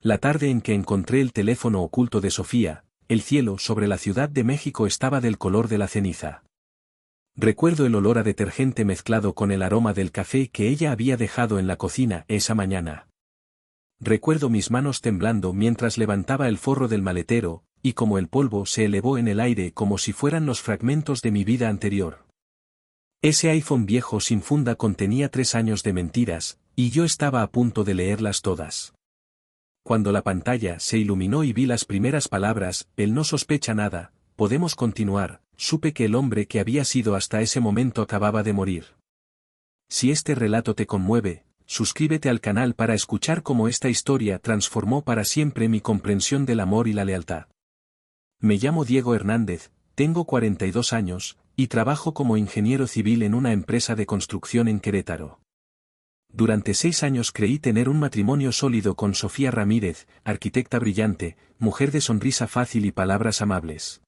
La tarde en que encontré el teléfono oculto de Sofía, el cielo sobre la Ciudad de México estaba del color de la ceniza. Recuerdo el olor a detergente mezclado con el aroma del café que ella había dejado en la cocina esa mañana. Recuerdo mis manos temblando mientras levantaba el forro del maletero, y como el polvo se elevó en el aire como si fueran los fragmentos de mi vida anterior. Ese iPhone viejo sin funda contenía 3 años de mentiras, y yo estaba a punto de leerlas todas. Cuando la pantalla se iluminó y vi las primeras palabras, él no sospecha nada, podemos continuar, supe que el hombre que había sido hasta ese momento acababa de morir. Si este relato te conmueve, suscríbete al canal para escuchar cómo esta historia transformó para siempre mi comprensión del amor y la lealtad. Me llamo Diego Hernández, tengo 42 años, y trabajo como ingeniero civil en una empresa de construcción en Querétaro. Durante 6 años creí tener un matrimonio sólido con Sofía Ramírez, arquitecta brillante, mujer de sonrisa fácil y palabras amables.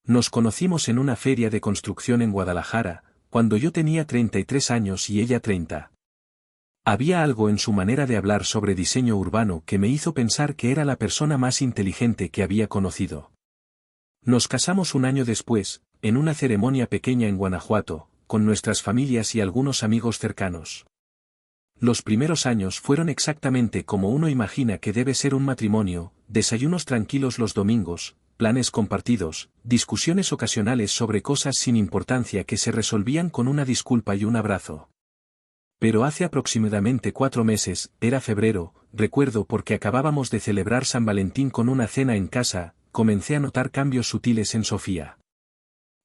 Nos conocimos en una feria de construcción en Guadalajara, cuando yo tenía 33 años y ella 30. Había algo en su manera de hablar sobre diseño urbano que me hizo pensar que era la persona más inteligente que había conocido. Nos casamos un año después, en una ceremonia pequeña en Guanajuato, con nuestras familias y algunos amigos cercanos. Los primeros años fueron exactamente como uno imagina que debe ser un matrimonio: desayunos tranquilos los domingos, planes compartidos, discusiones ocasionales sobre cosas sin importancia que se resolvían con una disculpa y un abrazo. Pero hace aproximadamente 4 meses, era febrero, recuerdo porque acabábamos de celebrar San Valentín con una cena en casa, comencé a notar cambios sutiles en Sofía.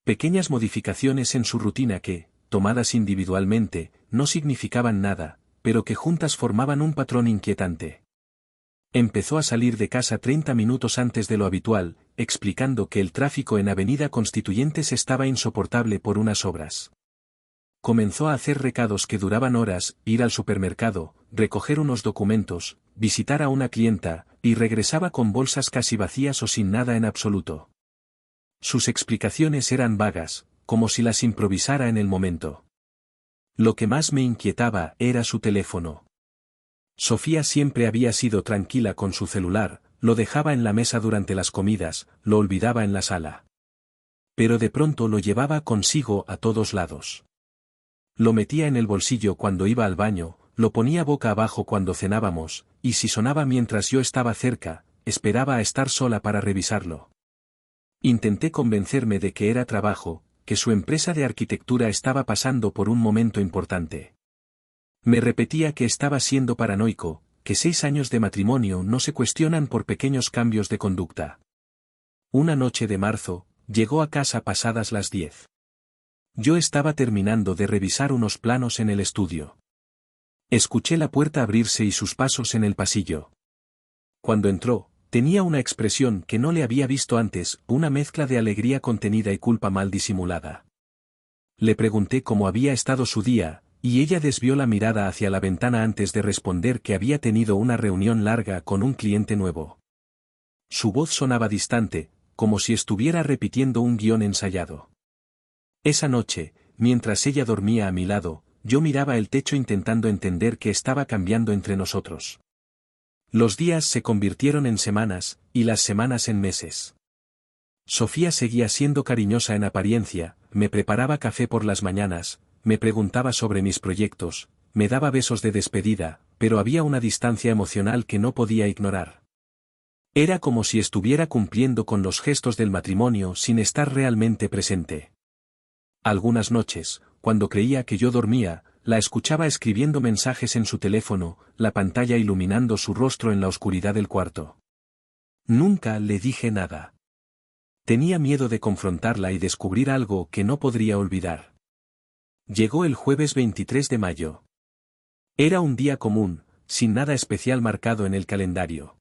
Pequeñas modificaciones en su rutina que, tomadas individualmente, no significaban nada, pero que juntas formaban un patrón inquietante. Empezó a salir de casa 30 minutos antes de lo habitual, explicando que el tráfico en Avenida Constituyentes estaba insoportable por unas obras. Comenzó a hacer recados que duraban horas, ir al supermercado, recoger unos documentos, visitar a una clienta, y regresaba con bolsas casi vacías o sin nada en absoluto. Sus explicaciones eran vagas, como si las improvisara en el momento. Lo que más me inquietaba era su teléfono. Sofía siempre había sido tranquila con su celular, lo dejaba en la mesa durante las comidas, lo olvidaba en la sala. Pero de pronto lo llevaba consigo a todos lados. Lo metía en el bolsillo cuando iba al baño, lo ponía boca abajo cuando cenábamos, y si sonaba mientras yo estaba cerca, esperaba a estar sola para revisarlo. Intenté convencerme de que era trabajo, que su empresa de arquitectura estaba pasando por un momento importante. Me repetía que estaba siendo paranoico, que 6 años de matrimonio no se cuestionan por pequeños cambios de conducta. Una noche de marzo, llegó a casa pasadas las 10. Yo estaba terminando de revisar unos planos en el estudio. Escuché la puerta abrirse y sus pasos en el pasillo. Cuando entró, tenía una expresión que no le había visto antes, una mezcla de alegría contenida y culpa mal disimulada. Le pregunté cómo había estado su día, y ella desvió la mirada hacia la ventana antes de responder que había tenido una reunión larga con un cliente nuevo. Su voz sonaba distante, como si estuviera repitiendo un guión ensayado. Esa noche, mientras ella dormía a mi lado, yo miraba el techo intentando entender qué estaba cambiando entre nosotros. Los días se convirtieron en semanas, y las semanas en meses. Sofía seguía siendo cariñosa en apariencia, me preparaba café por las mañanas, me preguntaba sobre mis proyectos, me daba besos de despedida, pero había una distancia emocional que no podía ignorar. Era como si estuviera cumpliendo con los gestos del matrimonio sin estar realmente presente. Algunas noches, cuando creía que yo dormía, la escuchaba escribiendo mensajes en su teléfono, la pantalla iluminando su rostro en la oscuridad del cuarto. Nunca le dije nada. Tenía miedo de confrontarla y descubrir algo que no podría olvidar. Llegó el jueves 23 de mayo. Era un día común, sin nada especial marcado en el calendario.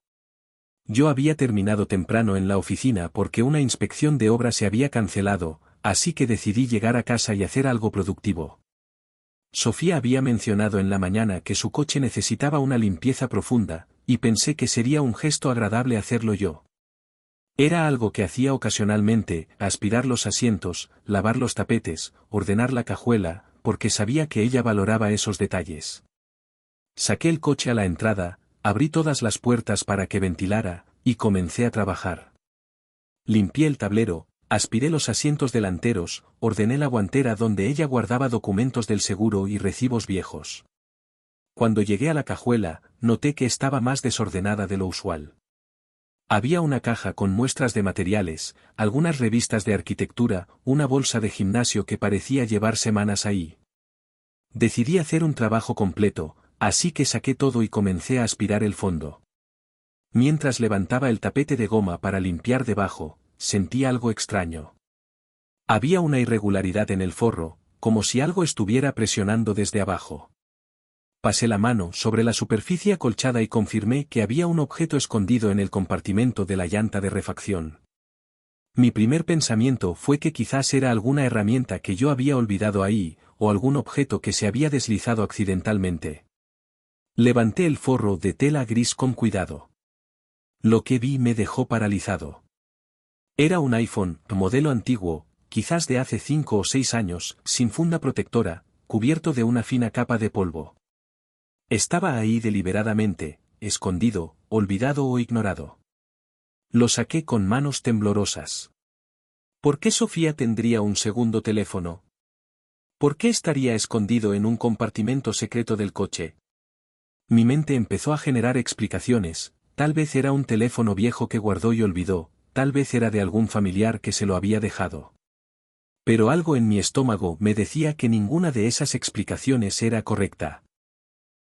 Yo había terminado temprano en la oficina porque una inspección de obra se había cancelado, así que decidí llegar a casa y hacer algo productivo. Sofía había mencionado en la mañana que su coche necesitaba una limpieza profunda, y pensé que sería un gesto agradable hacerlo yo. Era algo que hacía ocasionalmente, aspirar los asientos, lavar los tapetes, ordenar la cajuela, porque sabía que ella valoraba esos detalles. Saqué el coche a la entrada, abrí todas las puertas para que ventilara, y comencé a trabajar. Limpié el tablero, aspiré los asientos delanteros, ordené la guantera donde ella guardaba documentos del seguro y recibos viejos. Cuando llegué a la cajuela, noté que estaba más desordenada de lo usual. Había una caja con muestras de materiales, algunas revistas de arquitectura, una bolsa de gimnasio que parecía llevar semanas ahí. Decidí hacer un trabajo completo, así que saqué todo y comencé a aspirar el fondo. Mientras levantaba el tapete de goma para limpiar debajo, sentí algo extraño. Había una irregularidad en el forro, como si algo estuviera presionando desde abajo. Pasé la mano sobre la superficie acolchada y confirmé que había un objeto escondido en el compartimento de la llanta de refacción. Mi primer pensamiento fue que quizás era alguna herramienta que yo había olvidado ahí, o algún objeto que se había deslizado accidentalmente. Levanté el forro de tela gris con cuidado. Lo que vi me dejó paralizado. Era un iPhone, modelo antiguo, quizás de hace 5 o 6 años, sin funda protectora, cubierto de una fina capa de polvo. Estaba ahí deliberadamente, escondido, olvidado o ignorado. Lo saqué con manos temblorosas. ¿Por qué Sofía tendría un segundo teléfono? ¿Por qué estaría escondido en un compartimento secreto del coche? Mi mente empezó a generar explicaciones, tal vez era un teléfono viejo que guardó y olvidó, tal vez era de algún familiar que se lo había dejado. Pero algo en mi estómago me decía que ninguna de esas explicaciones era correcta.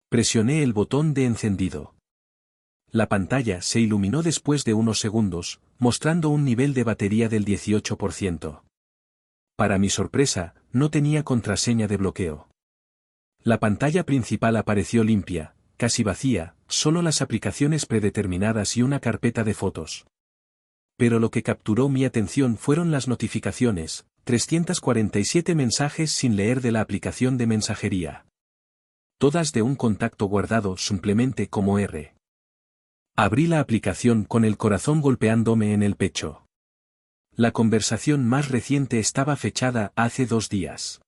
Presioné el botón de encendido. La pantalla se iluminó después de unos segundos, mostrando un nivel de batería del 18%. Para mi sorpresa, no tenía contraseña de bloqueo. La pantalla principal apareció limpia, casi vacía, solo las aplicaciones predeterminadas y una carpeta de fotos. Pero lo que capturó mi atención fueron las notificaciones, 347 mensajes sin leer de la aplicación de mensajería. Todas de un contacto guardado simplemente como R. Abrí la aplicación con el corazón golpeándome en el pecho. La conversación más reciente estaba fechada hace 2 días.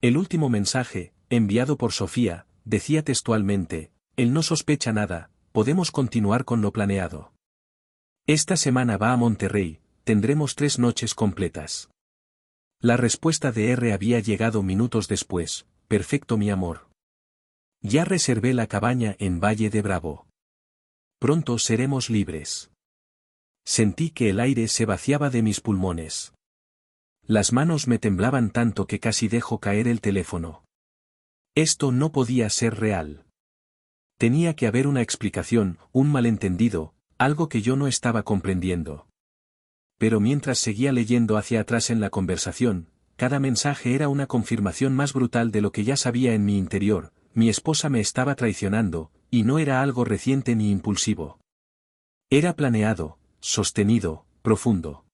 El último mensaje, enviado por Sofía, decía textualmente: él no sospecha nada, podemos continuar con lo planeado. Esta semana va a Monterrey, tendremos 3 noches completas. La respuesta de R había llegado minutos después: perfecto mi amor. Ya reservé la cabaña en Valle de Bravo. Pronto seremos libres. Sentí que el aire se vaciaba de mis pulmones. Las manos me temblaban tanto que casi dejo caer el teléfono. Esto no podía ser real. Tenía que haber una explicación, un malentendido, algo que yo no estaba comprendiendo. Pero mientras seguía leyendo hacia atrás en la conversación, cada mensaje era una confirmación más brutal de lo que ya sabía en mi interior: mi esposa me estaba traicionando, y no era algo reciente ni impulsivo. Era planeado, sostenido, profundo.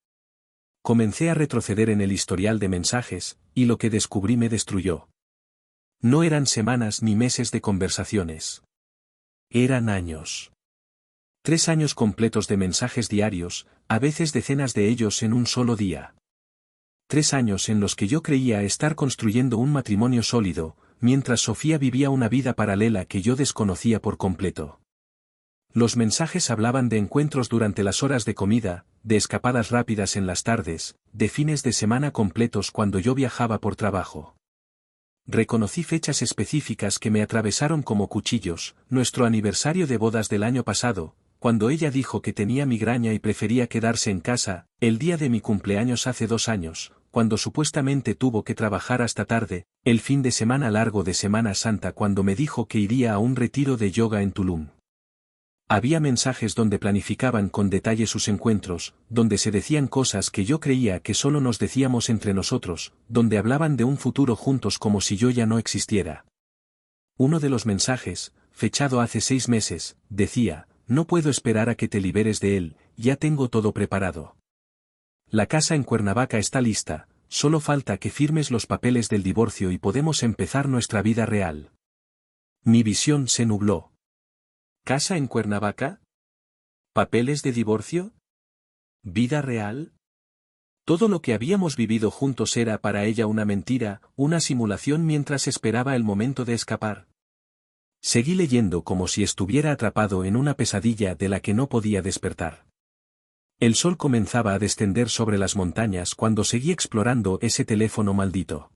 Comencé a retroceder en el historial de mensajes, y lo que descubrí me destruyó. No eran semanas ni meses de conversaciones. Eran años. 3 años completos de mensajes diarios, a veces decenas de ellos en un solo día. 3 años en los que yo creía estar construyendo un matrimonio sólido, mientras Sofía vivía una vida paralela que yo desconocía por completo. Los mensajes hablaban de encuentros durante las horas de comida, de escapadas rápidas en las tardes, de fines de semana completos cuando yo viajaba por trabajo. Reconocí fechas específicas que me atravesaron como cuchillos: nuestro aniversario de bodas del año pasado, cuando ella dijo que tenía migraña y prefería quedarse en casa; el día de mi cumpleaños hace 2 años, cuando supuestamente tuvo que trabajar hasta tarde; el fin de semana largo de Semana Santa cuando me dijo que iría a un retiro de yoga en Tulum. Había mensajes donde planificaban con detalle sus encuentros, donde se decían cosas que yo creía que solo nos decíamos entre nosotros, donde hablaban de un futuro juntos como si yo ya no existiera. Uno de los mensajes, fechado hace 6 meses, decía: no puedo esperar a que te liberes de él, ya tengo todo preparado. La casa en Cuernavaca está lista, solo falta que firmes los papeles del divorcio y podemos empezar nuestra vida real. Mi visión se nubló. ¿Casa en Cuernavaca? ¿Papeles de divorcio? ¿Vida real? Todo lo que habíamos vivido juntos era para ella una mentira, una simulación mientras esperaba el momento de escapar. Seguí leyendo como si estuviera atrapado en una pesadilla de la que no podía despertar. El sol comenzaba a descender sobre las montañas cuando seguí explorando ese teléfono maldito.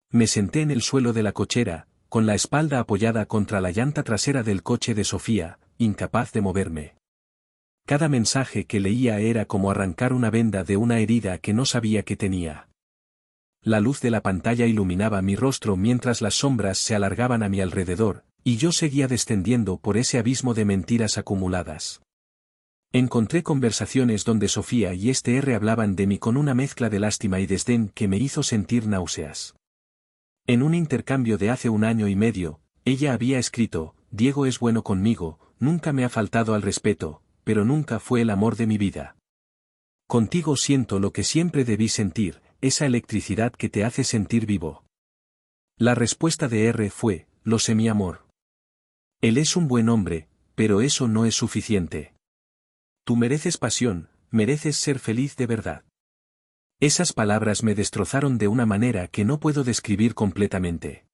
Me senté en el suelo de la cochera, con la espalda apoyada contra la llanta trasera del coche de Sofía, incapaz de moverme. Cada mensaje que leía era como arrancar una venda de una herida que no sabía que tenía. La luz de la pantalla iluminaba mi rostro mientras las sombras se alargaban a mi alrededor, y yo seguía descendiendo por ese abismo de mentiras acumuladas. Encontré conversaciones donde Sofía y R hablaban de mí con una mezcla de lástima y desdén que me hizo sentir náuseas. En un intercambio de hace 1 año y medio, ella había escrito: Diego es bueno conmigo, nunca me ha faltado al respeto, pero nunca fue el amor de mi vida. Contigo siento lo que siempre debí sentir, esa electricidad que te hace sentir vivo. La respuesta de R fue: lo sé, mi amor. Él es un buen hombre, pero eso no es suficiente. Tú mereces pasión, mereces ser feliz de verdad. Esas palabras me destrozaron de una manera que no puedo describir completamente.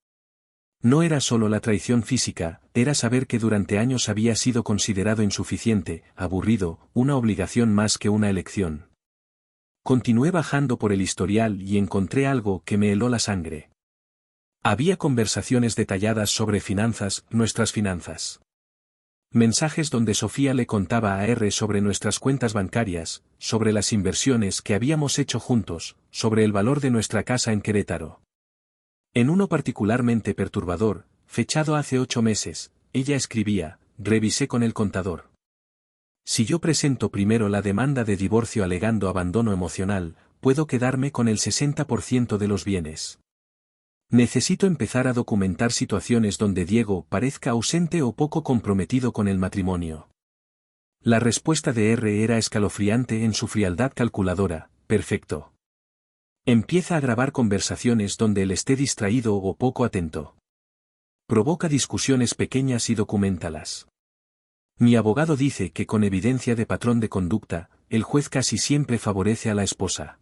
No era solo la traición física, era saber que durante años había sido considerado insuficiente, aburrido, una obligación más que una elección. Continué bajando por el historial y encontré algo que me heló la sangre. Había conversaciones detalladas sobre finanzas, nuestras finanzas. Mensajes donde Sofía le contaba a R sobre nuestras cuentas bancarias, sobre las inversiones que habíamos hecho juntos, sobre el valor de nuestra casa en Querétaro. En uno particularmente perturbador, fechado hace 8 meses, ella escribía: revisé con el contador. Si yo presento primero la demanda de divorcio alegando abandono emocional, puedo quedarme con el 60% de los bienes. Necesito empezar a documentar situaciones donde Diego parezca ausente o poco comprometido con el matrimonio. La respuesta de R era escalofriante en su frialdad calculadora: perfecto. Empieza a grabar conversaciones donde él esté distraído o poco atento. Provoca discusiones pequeñas y documentalas. Mi abogado dice que con evidencia de patrón de conducta, el juez casi siempre favorece a la esposa.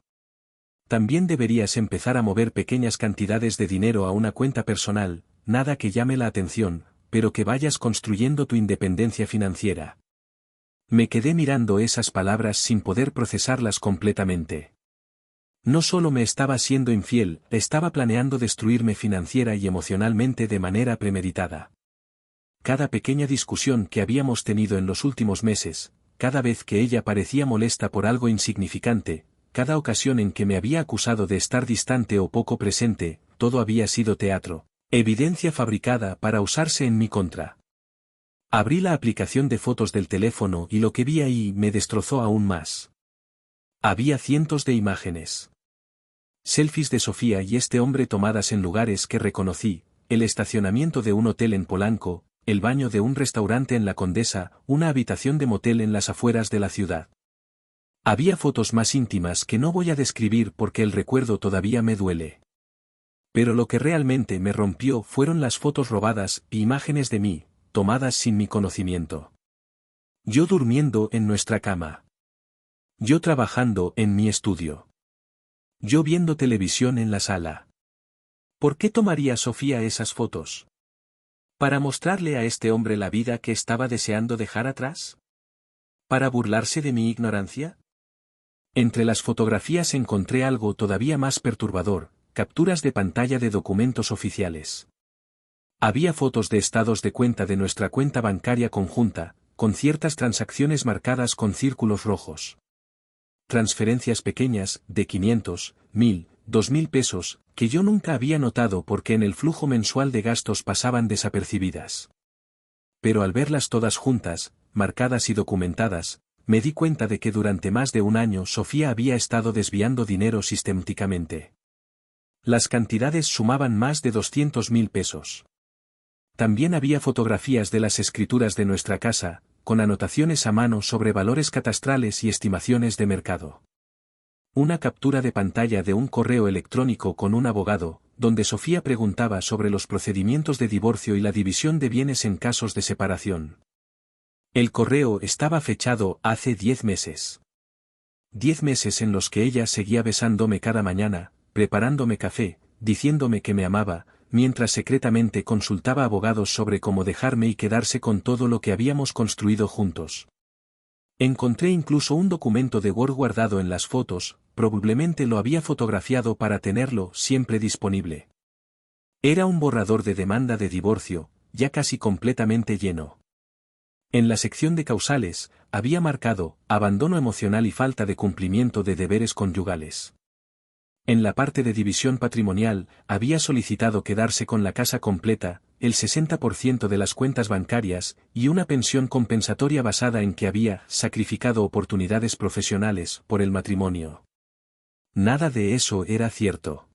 También deberías empezar a mover pequeñas cantidades de dinero a una cuenta personal, nada que llame la atención, pero que vayas construyendo tu independencia financiera. Me quedé mirando esas palabras sin poder procesarlas completamente. No solo me estaba siendo infiel, estaba planeando destruirme financiera y emocionalmente de manera premeditada. Cada pequeña discusión que habíamos tenido en los últimos meses, cada vez que ella parecía molesta por algo insignificante, cada ocasión en que me había acusado de estar distante o poco presente, todo había sido teatro, evidencia fabricada para usarse en mi contra. Abrí la aplicación de fotos del teléfono y lo que vi ahí me destrozó aún más. Había cientos de imágenes. Selfies de Sofía y este hombre tomadas en lugares que reconocí: el estacionamiento de un hotel en Polanco, el baño de un restaurante en La Condesa, una habitación de motel en las afueras de la ciudad. Había fotos más íntimas que no voy a describir porque el recuerdo todavía me duele. Pero lo que realmente me rompió fueron las fotos robadas e imágenes de mí, tomadas sin mi conocimiento. Yo durmiendo en nuestra cama. Yo trabajando en mi estudio. Yo viendo televisión en la sala. ¿Por qué tomaría Sofía esas fotos? ¿Para mostrarle a este hombre la vida que estaba deseando dejar atrás? ¿Para burlarse de mi ignorancia? Entre las fotografías encontré algo todavía más perturbador: capturas de pantalla de documentos oficiales. Había fotos de estados de cuenta de nuestra cuenta bancaria conjunta, con ciertas transacciones marcadas con círculos rojos. Transferencias pequeñas, de 500, 1000, 2000 pesos, que yo nunca había notado porque en el flujo mensual de gastos pasaban desapercibidas. Pero al verlas todas juntas, marcadas y documentadas, me di cuenta de que durante más de 1 año Sofía había estado desviando dinero sistemáticamente. Las cantidades sumaban más de 200.000 pesos. También había fotografías de las escrituras de nuestra casa, con anotaciones a mano sobre valores catastrales y estimaciones de mercado. Una captura de pantalla de un correo electrónico con un abogado, donde Sofía preguntaba sobre los procedimientos de divorcio y la división de bienes en casos de separación. El correo estaba fechado hace 10 meses. 10 meses en los que ella seguía besándome cada mañana, preparándome café, diciéndome que me amaba, mientras secretamente consultaba abogados sobre cómo dejarme y quedarse con todo lo que habíamos construido juntos. Encontré incluso un documento de Word guardado en las fotos, probablemente lo había fotografiado para tenerlo siempre disponible. Era un borrador de demanda de divorcio, ya casi completamente lleno. En la sección de causales, había marcado abandono emocional y falta de cumplimiento de deberes conyugales. En la parte de división patrimonial, había solicitado quedarse con la casa completa, el 60% de las cuentas bancarias, y una pensión compensatoria basada en que había sacrificado oportunidades profesionales por el matrimonio. Nada de eso era cierto.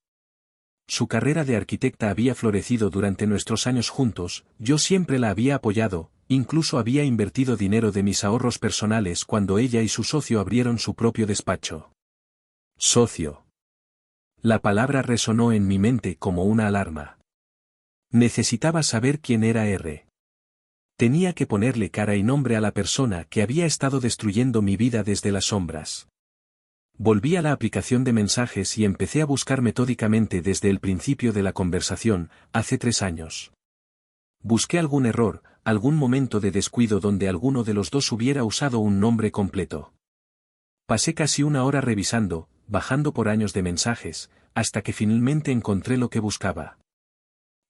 Su carrera de arquitecta había florecido durante nuestros años juntos, yo siempre la había apoyado, incluso había invertido dinero de mis ahorros personales cuando ella y su socio abrieron su propio despacho. Socio. La palabra resonó en mi mente como una alarma. Necesitaba saber quién era R. Tenía que ponerle cara y nombre a la persona que había estado destruyendo mi vida desde las sombras. Volví a la aplicación de mensajes y empecé a buscar metódicamente desde el principio de la conversación, hace 3 años. Busqué algún error, algún momento de descuido donde alguno de los dos hubiera usado un nombre completo. Pasé casi 1 hora revisando, bajando por años de mensajes, hasta que finalmente encontré lo que buscaba.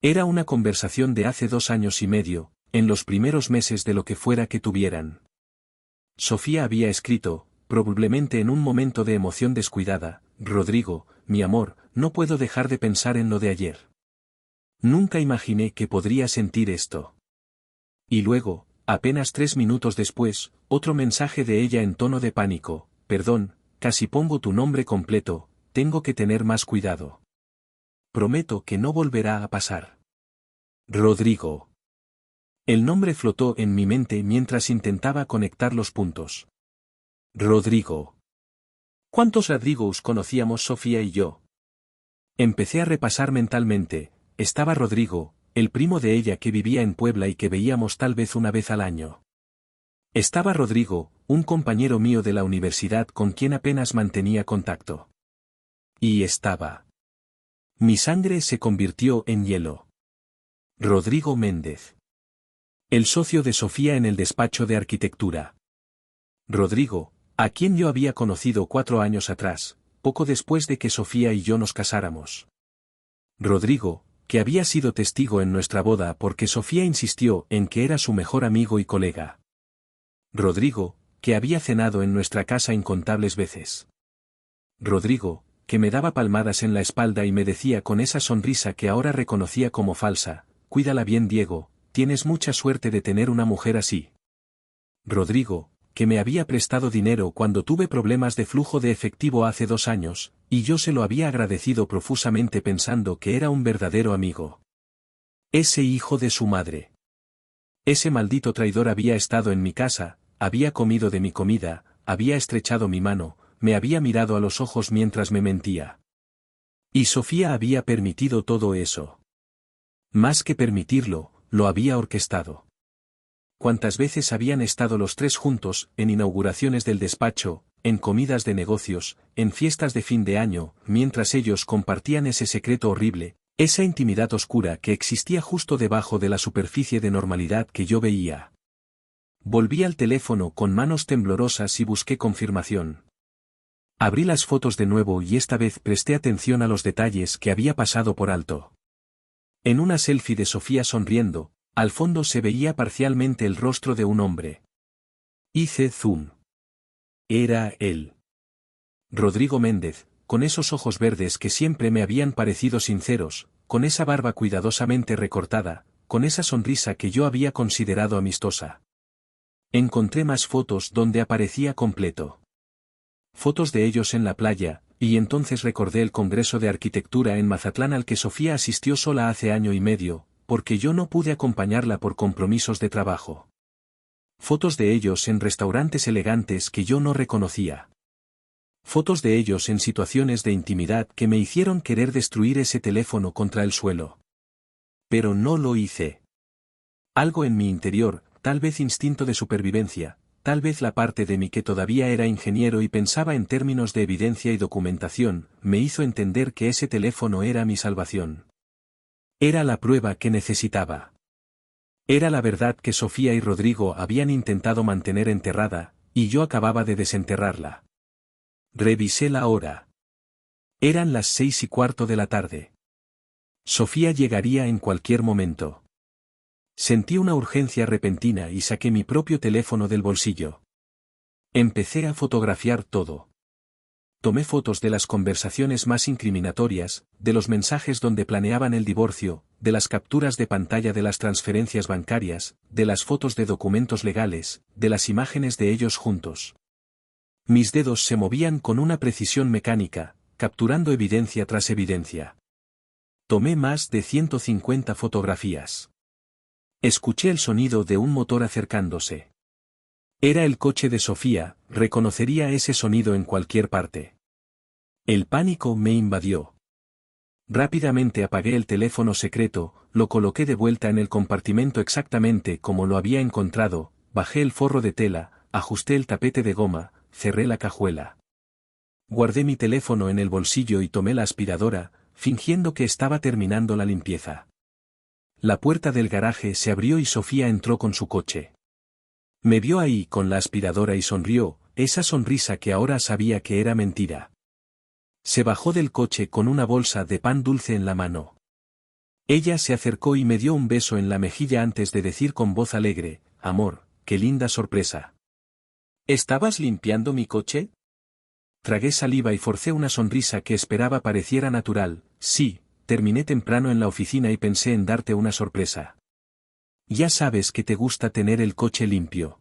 Era una conversación de hace 2 años y medio, en los primeros meses de lo que fuera que tuvieran. Sofía había escrito, probablemente en un momento de emoción descuidada: Rodrigo, mi amor, no puedo dejar de pensar en lo de ayer. Nunca imaginé que podría sentir esto. Y luego, apenas 3 minutos después, otro mensaje de ella en tono de pánico: perdón, casi pongo tu nombre completo, tengo que tener más cuidado. Prometo que no volverá a pasar. Rodrigo. El nombre flotó en mi mente mientras intentaba conectar los puntos. Rodrigo. ¿Cuántos Rodrigos conocíamos Sofía y yo? Empecé a repasar mentalmente. Estaba Rodrigo, el primo de ella que vivía en Puebla y que veíamos tal vez una vez al año. Estaba Rodrigo, un compañero mío de la universidad con quien apenas mantenía contacto. Y estaba. Mi sangre se convirtió en hielo. Rodrigo Méndez. El socio de Sofía en el despacho de arquitectura. Rodrigo, a quien yo había conocido 4 años atrás, poco después de que Sofía y yo nos casáramos. Rodrigo, que había sido testigo en nuestra boda porque Sofía insistió en que era su mejor amigo y colega. Rodrigo, que había cenado en nuestra casa incontables veces. Rodrigo, que me daba palmadas en la espalda y me decía con esa sonrisa que ahora reconocía como falsa: cuídala bien, Diego, tienes mucha suerte de tener una mujer así. Rodrigo, que me había prestado dinero cuando tuve problemas de flujo de efectivo hace 2 años, y yo se lo había agradecido profusamente pensando que era un verdadero amigo. Ese hijo de su madre. Ese maldito traidor había estado en mi casa, había comido de mi comida, había estrechado mi mano, me había mirado a los ojos mientras me mentía. Y Sofía había permitido todo eso. Más que permitirlo, lo había orquestado. ¿Cuántas veces habían estado los 3 juntos, en inauguraciones del despacho, en comidas de negocios, en fiestas de fin de año, mientras ellos compartían ese secreto horrible, esa intimidad oscura que existía justo debajo de la superficie de normalidad que yo veía? Volví al teléfono con manos temblorosas y busqué confirmación. Abrí las fotos de nuevo y esta vez presté atención a los detalles que había pasado por alto. En una selfie de Sofía sonriendo, al fondo se veía parcialmente el rostro de un hombre. Hice zoom. Era él. Rodrigo Méndez, con esos ojos verdes que siempre me habían parecido sinceros, con esa barba cuidadosamente recortada, con esa sonrisa que yo había considerado amistosa. Encontré más fotos donde aparecía completo. Fotos de ellos en la playa, y entonces recordé el Congreso de Arquitectura en Mazatlán al que Sofía asistió sola hace 1 año y medio, porque yo no pude acompañarla por compromisos de trabajo. Fotos de ellos en restaurantes elegantes que yo no reconocía. Fotos de ellos en situaciones de intimidad que me hicieron querer destruir ese teléfono contra el suelo. Pero no lo hice. Algo en mi interior, tal vez instinto de supervivencia, tal vez la parte de mí que todavía era ingeniero y pensaba en términos de evidencia y documentación, me hizo entender que ese teléfono era mi salvación. Era la prueba que necesitaba. Era la verdad que Sofía y Rodrigo habían intentado mantener enterrada, y yo acababa de desenterrarla. Revisé la hora. Eran las 6:15 de la tarde. Sofía llegaría en cualquier momento. Sentí una urgencia repentina y saqué mi propio teléfono del bolsillo. Empecé a fotografiar todo. Tomé fotos de las conversaciones más incriminatorias, de los mensajes donde planeaban el divorcio, de las capturas de pantalla de las transferencias bancarias, de las fotos de documentos legales, de las imágenes de ellos juntos. Mis dedos se movían con una precisión mecánica, capturando evidencia tras evidencia. Tomé más de 150 fotografías. Escuché el sonido de un motor acercándose. Era el coche de Sofía, reconocería ese sonido en cualquier parte. El pánico me invadió. Rápidamente apagué el teléfono secreto, lo coloqué de vuelta en el compartimento exactamente como lo había encontrado, bajé el forro de tela, ajusté el tapete de goma, cerré la cajuela. Guardé mi teléfono en el bolsillo y tomé la aspiradora, fingiendo que estaba terminando la limpieza. La puerta del garaje se abrió y Sofía entró con su coche. Me vio ahí con la aspiradora y sonrió, esa sonrisa que ahora sabía que era mentira. Se bajó del coche con una bolsa de pan dulce en la mano. Ella se acercó y me dio un beso en la mejilla antes de decir con voz alegre, «Amor, qué linda sorpresa». «¿Estabas limpiando mi coche?» Tragué saliva y forcé una sonrisa que esperaba pareciera natural. «Sí, terminé temprano en la oficina y pensé en darte una sorpresa. Ya sabes que te gusta tener el coche limpio».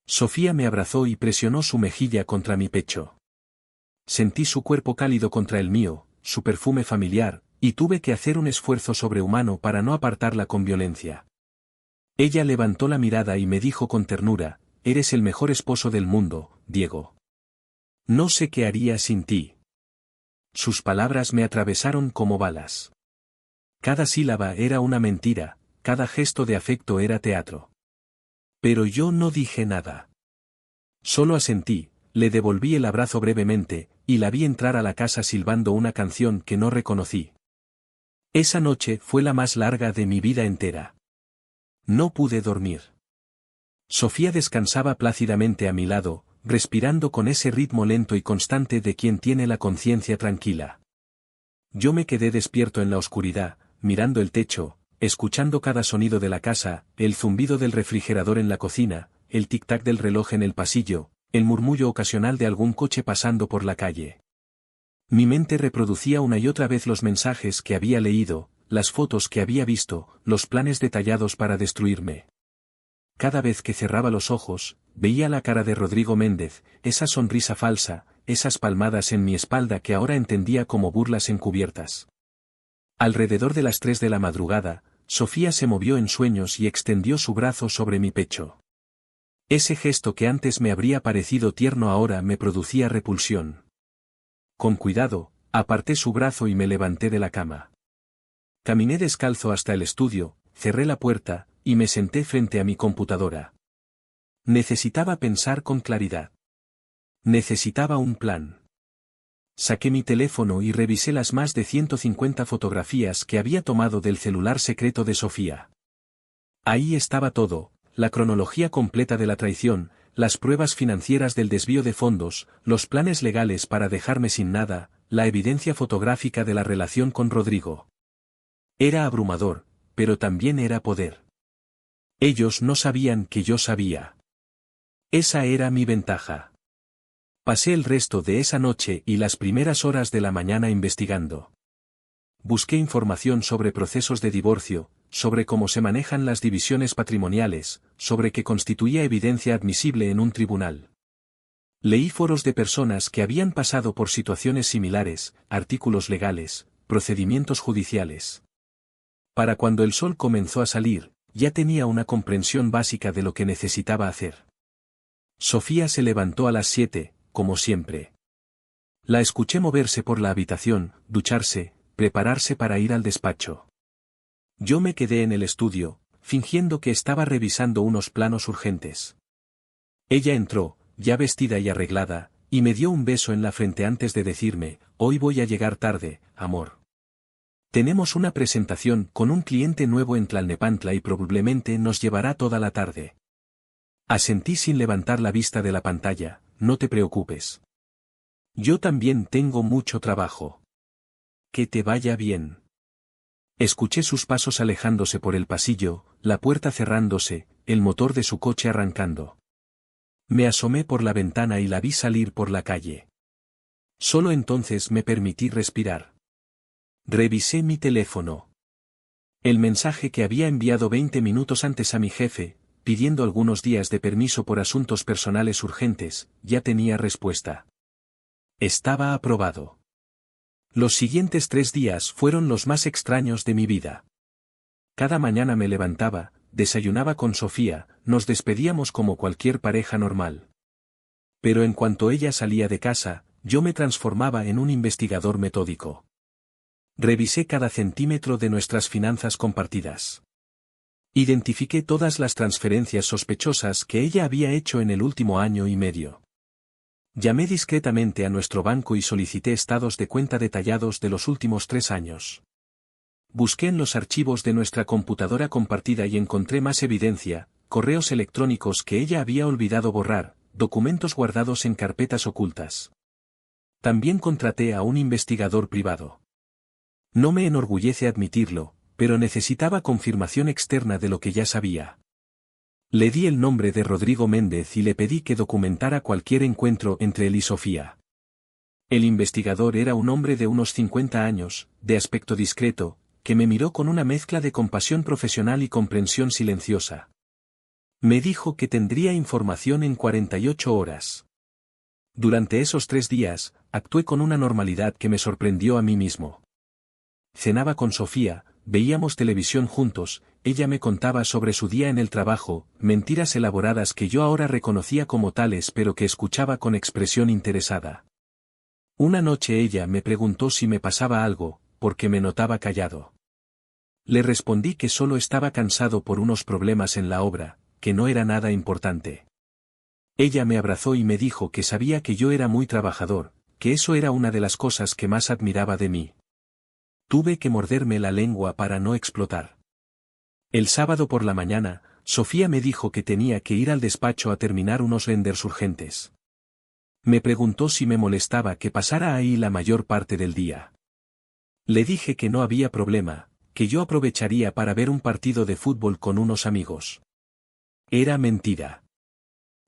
Sofía me abrazó y presionó su mejilla contra mi pecho. Sentí su cuerpo cálido contra el mío, su perfume familiar, y tuve que hacer un esfuerzo sobrehumano para no apartarla con violencia. Ella levantó la mirada y me dijo con ternura, «Eres el mejor esposo del mundo, Diego. No sé qué haría sin ti». Sus palabras me atravesaron como balas. Cada sílaba era una mentira, cada gesto de afecto era teatro. Pero yo no dije nada. Solo asentí, le devolví el abrazo brevemente, y la vi entrar a la casa silbando una canción que no reconocí. Esa noche fue la más larga de mi vida entera. No pude dormir. Sofía descansaba plácidamente a mi lado, respirando con ese ritmo lento y constante de quien tiene la conciencia tranquila. Yo me quedé despierto en la oscuridad, mirando el techo, escuchando cada sonido de la casa, el zumbido del refrigerador en la cocina, el tic-tac del reloj en el pasillo, el murmullo ocasional de algún coche pasando por la calle. Mi mente reproducía una y otra vez los mensajes que había leído, las fotos que había visto, los planes detallados para destruirme. Cada vez que cerraba los ojos, veía la cara de Rodrigo Méndez, esa sonrisa falsa, esas palmadas en mi espalda que ahora entendía como burlas encubiertas. Alrededor de las 3 de la madrugada, Sofía se movió en sueños y extendió su brazo sobre mi pecho. Ese gesto que antes me habría parecido tierno ahora me producía repulsión. Con cuidado, aparté su brazo y me levanté de la cama. Caminé descalzo hasta el estudio, cerré la puerta, y me senté frente a mi computadora. Necesitaba pensar con claridad. Necesitaba un plan. Saqué mi teléfono y revisé las más de 150 fotografías que había tomado del celular secreto de Sofía. Ahí estaba todo, la cronología completa de la traición, las pruebas financieras del desvío de fondos, los planes legales para dejarme sin nada, la evidencia fotográfica de la relación con Rodrigo. Era abrumador, pero también era poder. Ellos no sabían que yo sabía. Esa era mi ventaja. Pasé el resto de esa noche y las primeras horas de la mañana investigando. Busqué información sobre procesos de divorcio, sobre cómo se manejan las divisiones patrimoniales, sobre qué constituía evidencia admisible en un tribunal. Leí foros de personas que habían pasado por situaciones similares, artículos legales, procedimientos judiciales. Para cuando el sol comenzó a salir, ya tenía una comprensión básica de lo que necesitaba hacer. Sofía se levantó a las 7, como siempre. La escuché moverse por la habitación, ducharse, prepararse para ir al despacho. Yo me quedé en el estudio, fingiendo que estaba revisando unos planos urgentes. Ella entró, ya vestida y arreglada, y me dio un beso en la frente antes de decirme, «Hoy voy a llegar tarde, amor». Tenemos una presentación con un cliente nuevo en Tlalnepantla y probablemente nos llevará toda la tarde. Asentí sin levantar la vista de la pantalla, no te preocupes. Yo también tengo mucho trabajo. Que te vaya bien. Escuché sus pasos alejándose por el pasillo, la puerta cerrándose, el motor de su coche arrancando. Me asomé por la ventana y la vi salir por la calle. Solo entonces me permití respirar. Revisé mi teléfono. El mensaje que había enviado 20 minutos antes a mi jefe, pidiendo algunos días de permiso por asuntos personales urgentes, ya tenía respuesta. Estaba aprobado. Los siguientes 3 días fueron los más extraños de mi vida. Cada mañana me levantaba, desayunaba con Sofía, nos despedíamos como cualquier pareja normal. Pero en cuanto ella salía de casa, yo me transformaba en un investigador metódico. Revisé cada centímetro de nuestras finanzas compartidas. Identifiqué todas las transferencias sospechosas que ella había hecho en el último año y medio. Llamé discretamente a nuestro banco y solicité estados de cuenta detallados de los últimos 3 años. Busqué en los archivos de nuestra computadora compartida y encontré más evidencia, correos electrónicos que ella había olvidado borrar, documentos guardados en carpetas ocultas. También contraté a un investigador privado. No me enorgullece admitirlo, pero necesitaba confirmación externa de lo que ya sabía. Le di el nombre de Rodrigo Méndez y le pedí que documentara cualquier encuentro entre él y Sofía. El investigador era un hombre de unos 50 años, de aspecto discreto, que me miró con una mezcla de compasión profesional y comprensión silenciosa. Me dijo que tendría información en 48 horas. Durante esos 3 días, actué con una normalidad que me sorprendió a mí mismo. Cenaba con Sofía, veíamos televisión juntos, ella me contaba sobre su día en el trabajo, mentiras elaboradas que yo ahora reconocía como tales pero que escuchaba con expresión interesada. Una noche ella me preguntó si me pasaba algo, porque me notaba callado. Le respondí que solo estaba cansado por unos problemas en la obra, que no era nada importante. Ella me abrazó y me dijo que sabía que yo era muy trabajador, que eso era una de las cosas que más admiraba de mí. Tuve que morderme la lengua para no explotar. El sábado por la mañana, Sofía me dijo que tenía que ir al despacho a terminar unos renders urgentes. Me preguntó si me molestaba que pasara ahí la mayor parte del día. Le dije que no había problema, que yo aprovecharía para ver un partido de fútbol con unos amigos. Era mentira.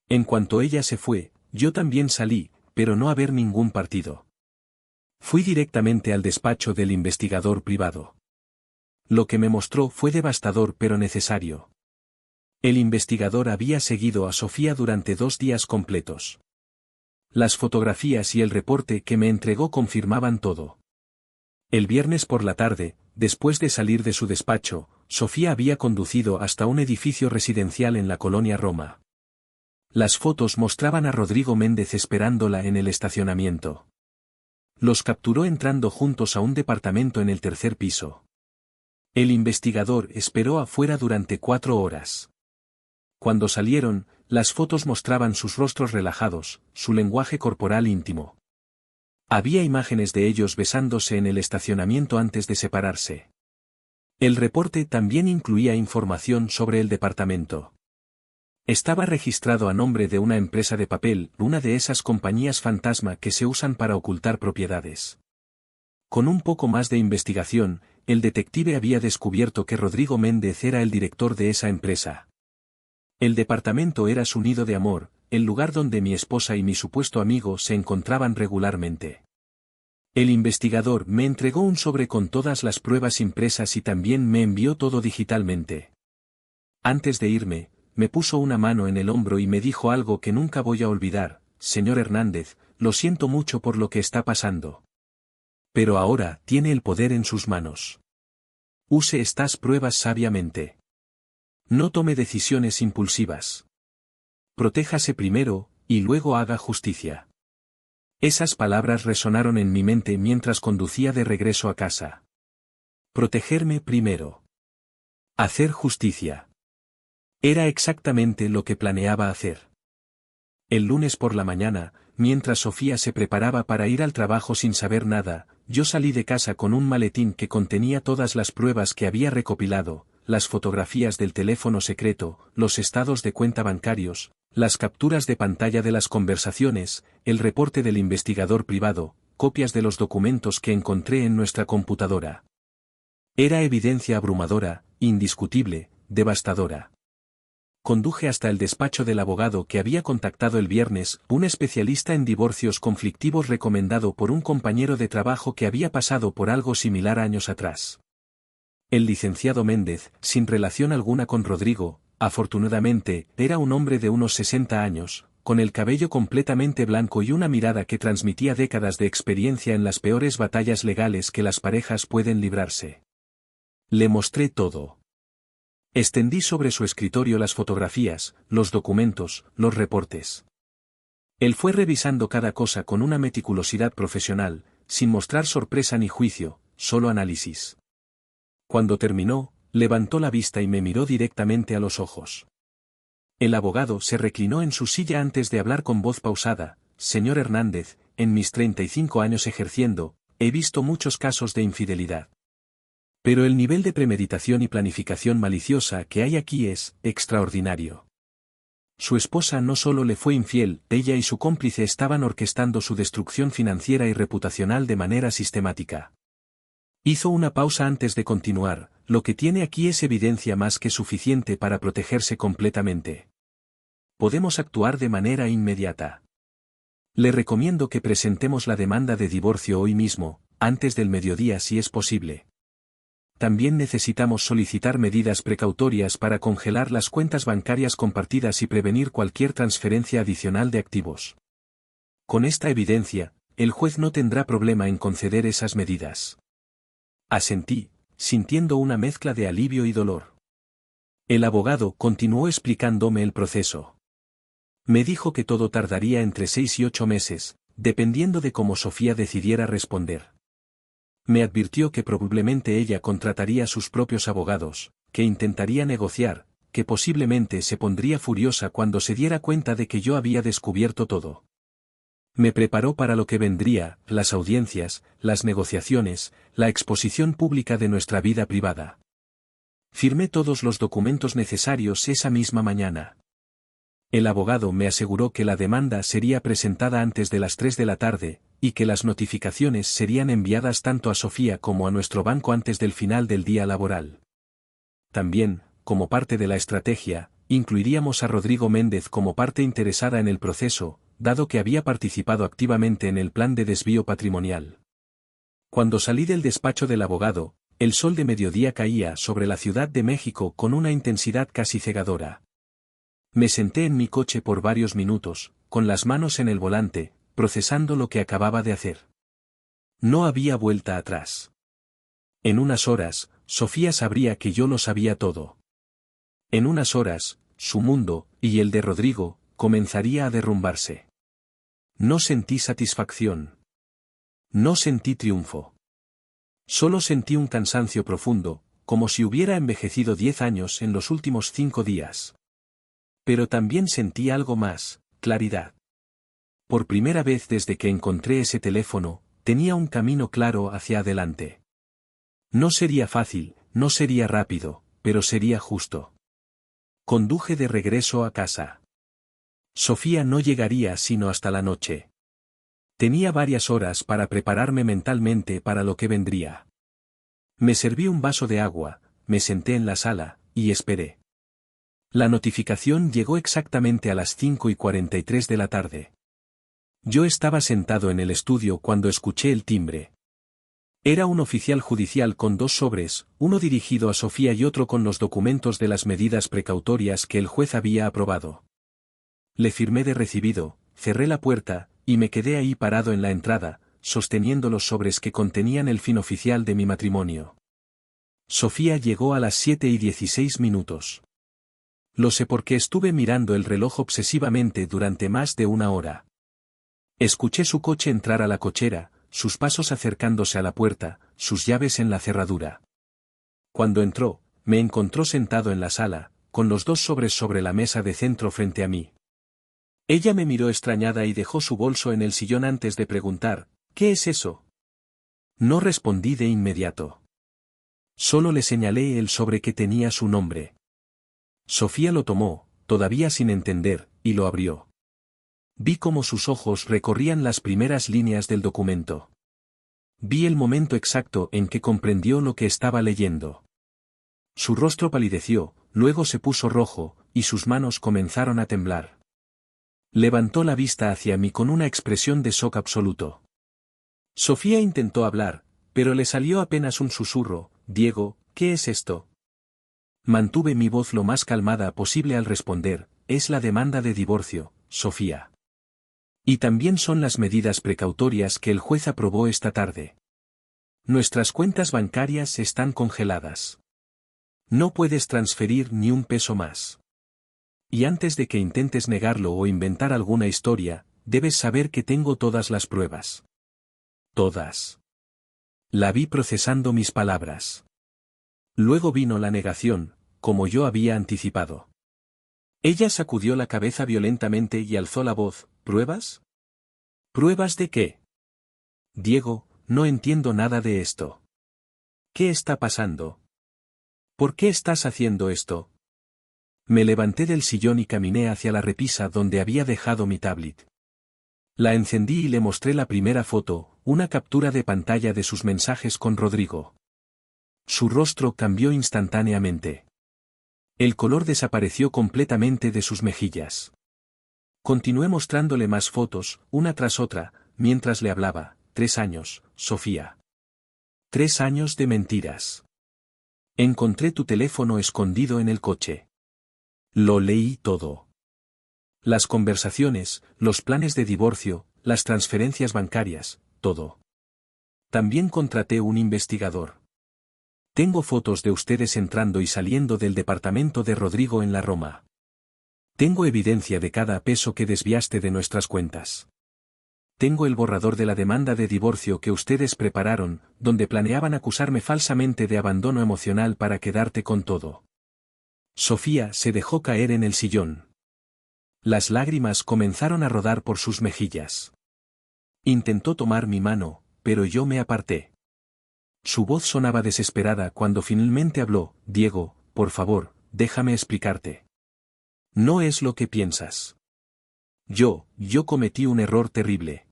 En cuanto ella se fue, yo también salí, pero no a ver ningún partido. Fui directamente al despacho del investigador privado. Lo que me mostró fue devastador pero necesario. El investigador había seguido a Sofía durante 2 días completos. Las fotografías y el reporte que me entregó confirmaban todo. El viernes por la tarde, después de salir de su despacho, Sofía había conducido hasta un edificio residencial en la colonia Roma. Las fotos mostraban a Rodrigo Méndez esperándola en el estacionamiento. Los capturó entrando juntos a un departamento en el 3er piso. El investigador esperó afuera durante 4 horas. Cuando salieron, las fotos mostraban sus rostros relajados, su lenguaje corporal íntimo. Había imágenes de ellos besándose en el estacionamiento antes de separarse. El reporte también incluía información sobre el departamento. Estaba registrado a nombre de una empresa de papel, una de esas compañías fantasma que se usan para ocultar propiedades. Con un poco más de investigación, el detective había descubierto que Rodrigo Méndez era el director de esa empresa. El departamento era su nido de amor, el lugar donde mi esposa y mi supuesto amigo se encontraban regularmente. El investigador me entregó un sobre con todas las pruebas impresas y también me envió todo digitalmente. Antes de irme, me puso una mano en el hombro y me dijo algo que nunca voy a olvidar: señor Hernández, lo siento mucho por lo que está pasando. Pero ahora tiene el poder en sus manos. Use estas pruebas sabiamente. No tome decisiones impulsivas. Protéjase primero, y luego haga justicia. Esas palabras resonaron en mi mente mientras conducía de regreso a casa. Protegerme primero. Hacer justicia. Era exactamente lo que planeaba hacer. El lunes por la mañana, mientras Sofía se preparaba para ir al trabajo sin saber nada, yo salí de casa con un maletín que contenía todas las pruebas que había recopilado, las fotografías del teléfono secreto, los estados de cuenta bancarios, las capturas de pantalla de las conversaciones, el reporte del investigador privado, copias de los documentos que encontré en nuestra computadora. Era evidencia abrumadora, indiscutible, devastadora. Conduje hasta el despacho del abogado que había contactado el viernes, un especialista en divorcios conflictivos recomendado por un compañero de trabajo que había pasado por algo similar años atrás. El licenciado Méndez, sin relación alguna con Rodrigo, afortunadamente, era un hombre de unos 60 años, con el cabello completamente blanco y una mirada que transmitía décadas de experiencia en las peores batallas legales que las parejas pueden librarse. Le mostré todo. Extendí sobre su escritorio las fotografías, los documentos, los reportes. Él fue revisando cada cosa con una meticulosidad profesional, sin mostrar sorpresa ni juicio, solo análisis. Cuando terminó, levantó la vista y me miró directamente a los ojos. El abogado se reclinó en su silla antes de hablar con voz pausada. Señor Hernández, en mis 35 años ejerciendo, he visto muchos casos de infidelidad. Pero el nivel de premeditación y planificación maliciosa que hay aquí es extraordinario. Su esposa no solo le fue infiel, ella y su cómplice estaban orquestando su destrucción financiera y reputacional de manera sistemática. Hizo una pausa antes de continuar, lo que tiene aquí es evidencia más que suficiente para protegerse completamente. Podemos actuar de manera inmediata. Le recomiendo que presentemos la demanda de divorcio hoy mismo, antes del mediodía si es posible. También necesitamos solicitar medidas precautorias para congelar las cuentas bancarias compartidas y prevenir cualquier transferencia adicional de activos. Con esta evidencia, el juez no tendrá problema en conceder esas medidas. Asentí, sintiendo una mezcla de alivio y dolor. El abogado continuó explicándome el proceso. Me dijo que todo tardaría entre 6 y 8 meses, dependiendo de cómo Sofía decidiera responder. Me advirtió que probablemente ella contrataría sus propios abogados, que intentaría negociar, que posiblemente se pondría furiosa cuando se diera cuenta de que yo había descubierto todo. Me preparó para lo que vendría, las audiencias, las negociaciones, la exposición pública de nuestra vida privada. Firmé todos los documentos necesarios esa misma mañana. El abogado me aseguró que la demanda sería presentada antes de las 3 de la tarde, y que las notificaciones serían enviadas tanto a Sofía como a nuestro banco antes del final del día laboral. También, como parte de la estrategia, incluiríamos a Rodrigo Méndez como parte interesada en el proceso, dado que había participado activamente en el plan de desvío patrimonial. Cuando salí del despacho del abogado, el sol de mediodía caía sobre la Ciudad de México con una intensidad casi cegadora. Me senté en mi coche por varios minutos, con las manos en el volante, procesando lo que acababa de hacer. No había vuelta atrás. En unas horas, Sofía sabría que yo lo sabía todo. En unas horas, su mundo, y el de Rodrigo, comenzaría a derrumbarse. No sentí satisfacción. No sentí triunfo. Solo sentí un cansancio profundo, como si hubiera envejecido 10 años en los últimos 5 días. Pero también sentí algo más, claridad. Por primera vez desde que encontré ese teléfono, tenía un camino claro hacia adelante. No sería fácil, no sería rápido, pero sería justo. Conduje de regreso a casa. Sofía no llegaría sino hasta la noche. Tenía varias horas para prepararme mentalmente para lo que vendría. Me serví un vaso de agua, me senté en la sala, y esperé. La notificación llegó exactamente a las 5:43 de la tarde. Yo estaba sentado en el estudio cuando escuché el timbre. Era un oficial judicial con 2 sobres, uno dirigido a Sofía y otro con los documentos de las medidas precautorias que el juez había aprobado. Le firmé de recibido, cerré la puerta, y me quedé ahí parado en la entrada, sosteniendo los sobres que contenían el fin oficial de mi matrimonio. Sofía llegó a las 7:16. Lo sé porque estuve mirando el reloj obsesivamente durante más de 1 hora. Escuché su coche entrar a la cochera, sus pasos acercándose a la puerta, sus llaves en la cerradura. Cuando entró, me encontró sentado en la sala, con los 2 sobres sobre la mesa de centro frente a mí. Ella me miró extrañada y dejó su bolso en el sillón antes de preguntar, ¿qué es eso? No respondí de inmediato. Solo le señalé el sobre que tenía su nombre. Sofía lo tomó, todavía sin entender, y lo abrió. Vi cómo sus ojos recorrían las primeras líneas del documento. Vi el momento exacto en que comprendió lo que estaba leyendo. Su rostro palideció, luego se puso rojo, y sus manos comenzaron a temblar. Levantó la vista hacia mí con una expresión de shock absoluto. Sofía intentó hablar, pero le salió apenas un susurro: Diego, ¿qué es esto? Mantuve mi voz lo más calmada posible al responder: es la demanda de divorcio, Sofía. Y también son las medidas precautorias que el juez aprobó esta tarde. Nuestras cuentas bancarias están congeladas. No puedes transferir ni un peso más. Y antes de que intentes negarlo o inventar alguna historia, debes saber que tengo todas las pruebas. Todas. La vi procesando mis palabras. Luego vino la negación, como yo había anticipado. Ella sacudió la cabeza violentamente y alzó la voz: ¿Pruebas? ¿Pruebas de qué? Diego, no entiendo nada de esto. ¿Qué está pasando? ¿Por qué estás haciendo esto? Me levanté del sillón y caminé hacia la repisa donde había dejado mi tablet. La encendí y le mostré la primera foto, una captura de pantalla de sus mensajes con Rodrigo. Su rostro cambió instantáneamente. El color desapareció completamente de sus mejillas. Continué mostrándole más fotos, una tras otra, mientras le hablaba: 3 años, Sofía. 3 años de mentiras. Encontré tu teléfono escondido en el coche. Lo leí todo. Las conversaciones, los planes de divorcio, las transferencias bancarias, todo. También contraté un investigador. Tengo fotos de ustedes entrando y saliendo del departamento de Rodrigo en la Roma. Tengo evidencia de cada peso que desviaste de nuestras cuentas. Tengo el borrador de la demanda de divorcio que ustedes prepararon, donde planeaban acusarme falsamente de abandono emocional para quedarte con todo. Sofía se dejó caer en el sillón. Las lágrimas comenzaron a rodar por sus mejillas. Intentó tomar mi mano, pero yo me aparté. Su voz sonaba desesperada cuando finalmente habló: Diego, por favor, déjame explicarte. No es lo que piensas. Yo cometí un error terrible.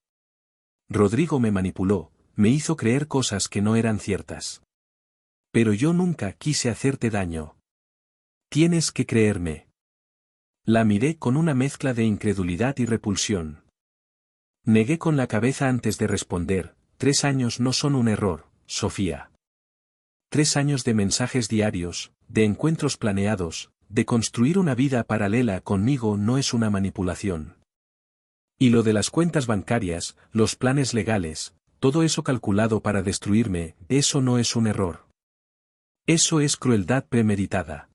Rodrigo me manipuló, me hizo creer cosas que no eran ciertas. Pero yo nunca quise hacerte daño. Tienes que creerme. La miré con una mezcla de incredulidad y repulsión. Negué con la cabeza antes de responder: 3 años no son un error, Sofía. 3 años de mensajes diarios, de encuentros planeados, de construir una vida paralela conmigo no es una manipulación. Y lo de las cuentas bancarias, los planes legales, todo eso calculado para destruirme, eso no es un error. Eso es crueldad premeditada.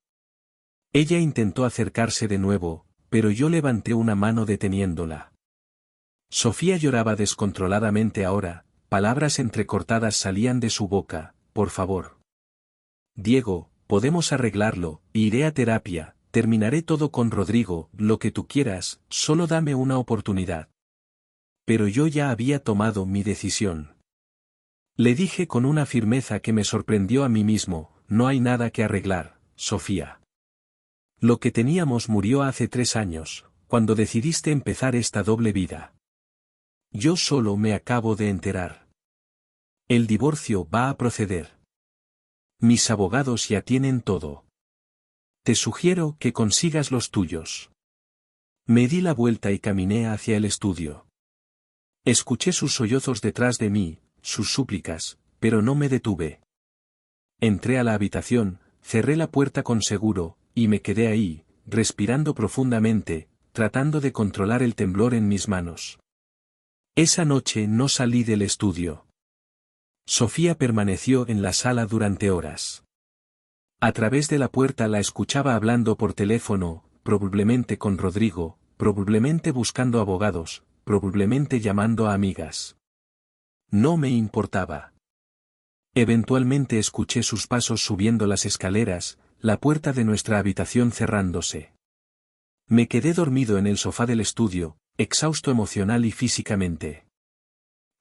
Ella intentó acercarse de nuevo, pero yo levanté una mano deteniéndola. Sofía lloraba descontroladamente ahora, palabras entrecortadas salían de su boca: por favor. Diego, podemos arreglarlo, iré a terapia, terminaré todo con Rodrigo, lo que tú quieras, solo dame una oportunidad. Pero yo ya había tomado mi decisión. Le dije con una firmeza que me sorprendió a mí mismo: no hay nada que arreglar, Sofía. Lo que teníamos murió hace 3 años, cuando decidiste empezar esta doble vida. Yo solo me acabo de enterar. El divorcio va a proceder. Mis abogados ya tienen todo. Te sugiero que consigas los tuyos. Me di la vuelta y caminé hacia el estudio. Escuché sus sollozos detrás de mí, sus súplicas, pero no me detuve. Entré a la habitación, cerré la puerta con seguro, y me quedé ahí, respirando profundamente, tratando de controlar el temblor en mis manos. Esa noche no salí del estudio. Sofía permaneció en la sala durante horas. A través de la puerta la escuchaba hablando por teléfono, probablemente con Rodrigo, probablemente buscando abogados, probablemente llamando a amigas. No me importaba. Eventualmente escuché sus pasos subiendo las escaleras, la puerta de nuestra habitación cerrándose. Me quedé dormido en el sofá del estudio, exhausto emocional y físicamente.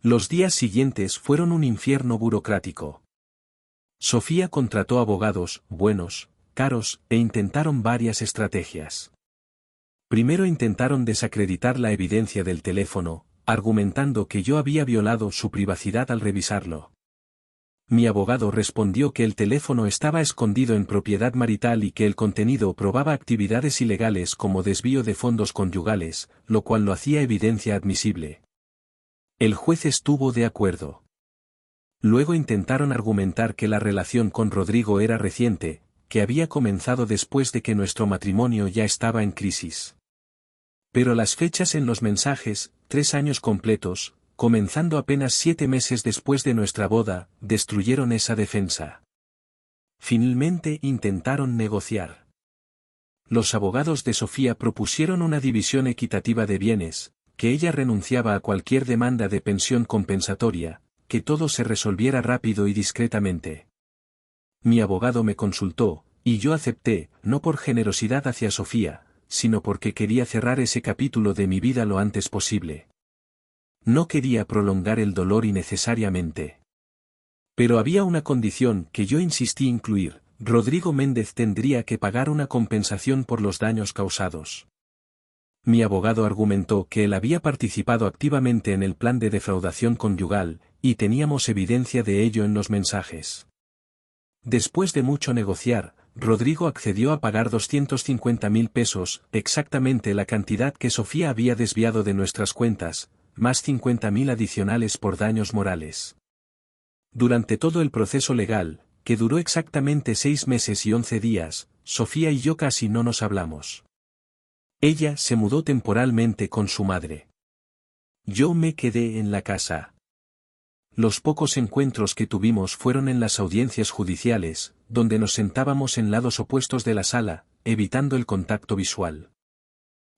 Los días siguientes fueron un infierno burocrático. Sofía contrató abogados, buenos, caros, e intentaron varias estrategias. Primero intentaron desacreditar la evidencia del teléfono, argumentando que yo había violado su privacidad al revisarlo. Mi abogado respondió que el teléfono estaba escondido en propiedad marital y que el contenido probaba actividades ilegales como desvío de fondos conyugales, lo cual lo hacía evidencia admisible. El juez estuvo de acuerdo. Luego intentaron argumentar que la relación con Rodrigo era reciente, que había comenzado después de que nuestro matrimonio ya estaba en crisis. Pero las fechas en los mensajes, 3 años completos, comenzando apenas 7 meses después de nuestra boda, destruyeron esa defensa. Finalmente intentaron negociar. Los abogados de Sofía propusieron una división equitativa de bienes, que ella renunciaba a cualquier demanda de pensión compensatoria, que todo se resolviera rápido y discretamente. Mi abogado me consultó, y yo acepté, no por generosidad hacia Sofía, sino porque quería cerrar ese capítulo de mi vida lo antes posible. No quería prolongar el dolor innecesariamente. Pero había una condición que yo insistí incluir: Rodrigo Méndez tendría que pagar una compensación por los daños causados. Mi abogado argumentó que él había participado activamente en el plan de defraudación conyugal, y teníamos evidencia de ello en los mensajes. Después de mucho negociar, Rodrigo accedió a pagar 250.000 pesos, exactamente la cantidad que Sofía había desviado de nuestras cuentas, más 50.000 adicionales por daños morales. Durante todo el proceso legal, que duró exactamente 6 meses y 11 días, Sofía y yo casi no nos hablamos. Ella se mudó temporalmente con su madre. Yo me quedé en la casa. Los pocos encuentros que tuvimos fueron en las audiencias judiciales, donde nos sentábamos en lados opuestos de la sala, evitando el contacto visual.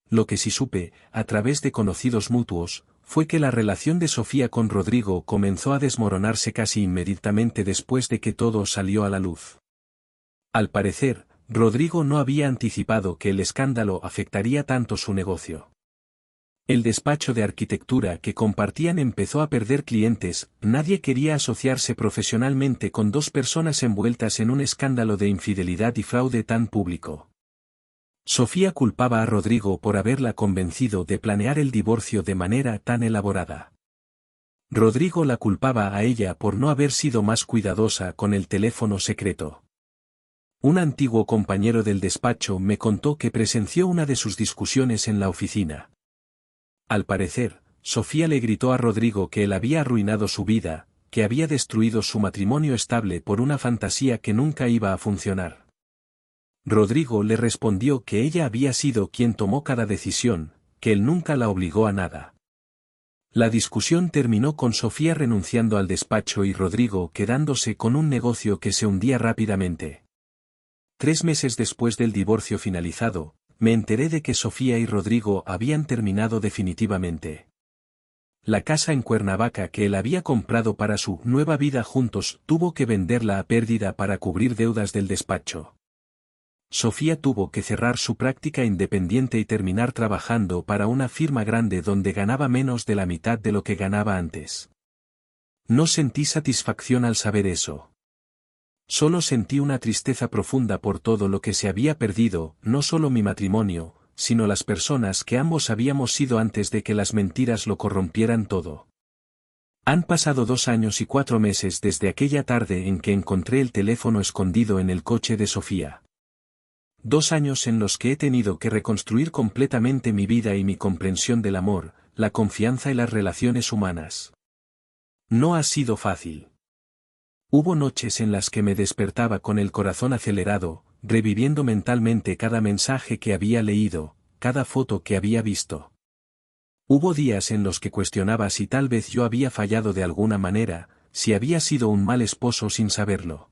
Lo que sí supe, a través de conocidos mutuos, fue que la relación de Sofía con Rodrigo comenzó a desmoronarse casi inmediatamente después de que todo salió a la luz. Al parecer, Rodrigo no había anticipado que el escándalo afectaría tanto su negocio. El despacho de arquitectura que compartían empezó a perder clientes, nadie quería asociarse profesionalmente con 2 personas envueltas en un escándalo de infidelidad y fraude tan público. Sofía culpaba a Rodrigo por haberla convencido de planear el divorcio de manera tan elaborada. Rodrigo la culpaba a ella por no haber sido más cuidadosa con el teléfono secreto. Un antiguo compañero del despacho me contó que presenció una de sus discusiones en la oficina. Al parecer, Sofía le gritó a Rodrigo que él había arruinado su vida, que había destruido su matrimonio estable por una fantasía que nunca iba a funcionar. Rodrigo le respondió que ella había sido quien tomó cada decisión, que él nunca la obligó a nada. La discusión terminó con Sofía renunciando al despacho y Rodrigo quedándose con un negocio que se hundía rápidamente. 3 meses después del divorcio finalizado, me enteré de que Sofía y Rodrigo habían terminado definitivamente. La casa en Cuernavaca que él había comprado para su nueva vida juntos tuvo que venderla a pérdida para cubrir deudas del despacho. Sofía tuvo que cerrar su práctica independiente y terminar trabajando para una firma grande donde ganaba menos de la mitad de lo que ganaba antes. No sentí satisfacción al saber eso. Solo sentí una tristeza profunda por todo lo que se había perdido, no solo mi matrimonio, sino las personas que ambos habíamos sido antes de que las mentiras lo corrompieran todo. Han pasado 2 años y 4 meses desde aquella tarde en que encontré el teléfono escondido en el coche de Sofía. 2 años en los que he tenido que reconstruir completamente mi vida y mi comprensión del amor, la confianza y las relaciones humanas. No ha sido fácil. Hubo noches en las que me despertaba con el corazón acelerado, reviviendo mentalmente cada mensaje que había leído, cada foto que había visto. Hubo días en los que cuestionaba si tal vez yo había fallado de alguna manera, si había sido un mal esposo sin saberlo.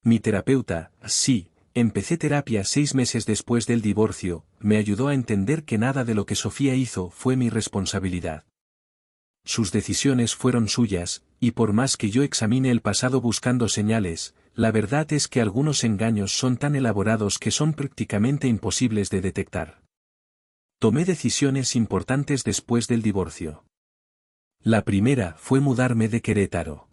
Mi terapeuta, sí, empecé terapia 6 meses después del divorcio, me ayudó a entender que nada de lo que Sofía hizo fue mi responsabilidad. Sus decisiones fueron suyas, y por más que yo examine el pasado buscando señales, la verdad es que algunos engaños son tan elaborados que son prácticamente imposibles de detectar. Tomé decisiones importantes después del divorcio. La primera fue mudarme de Querétaro.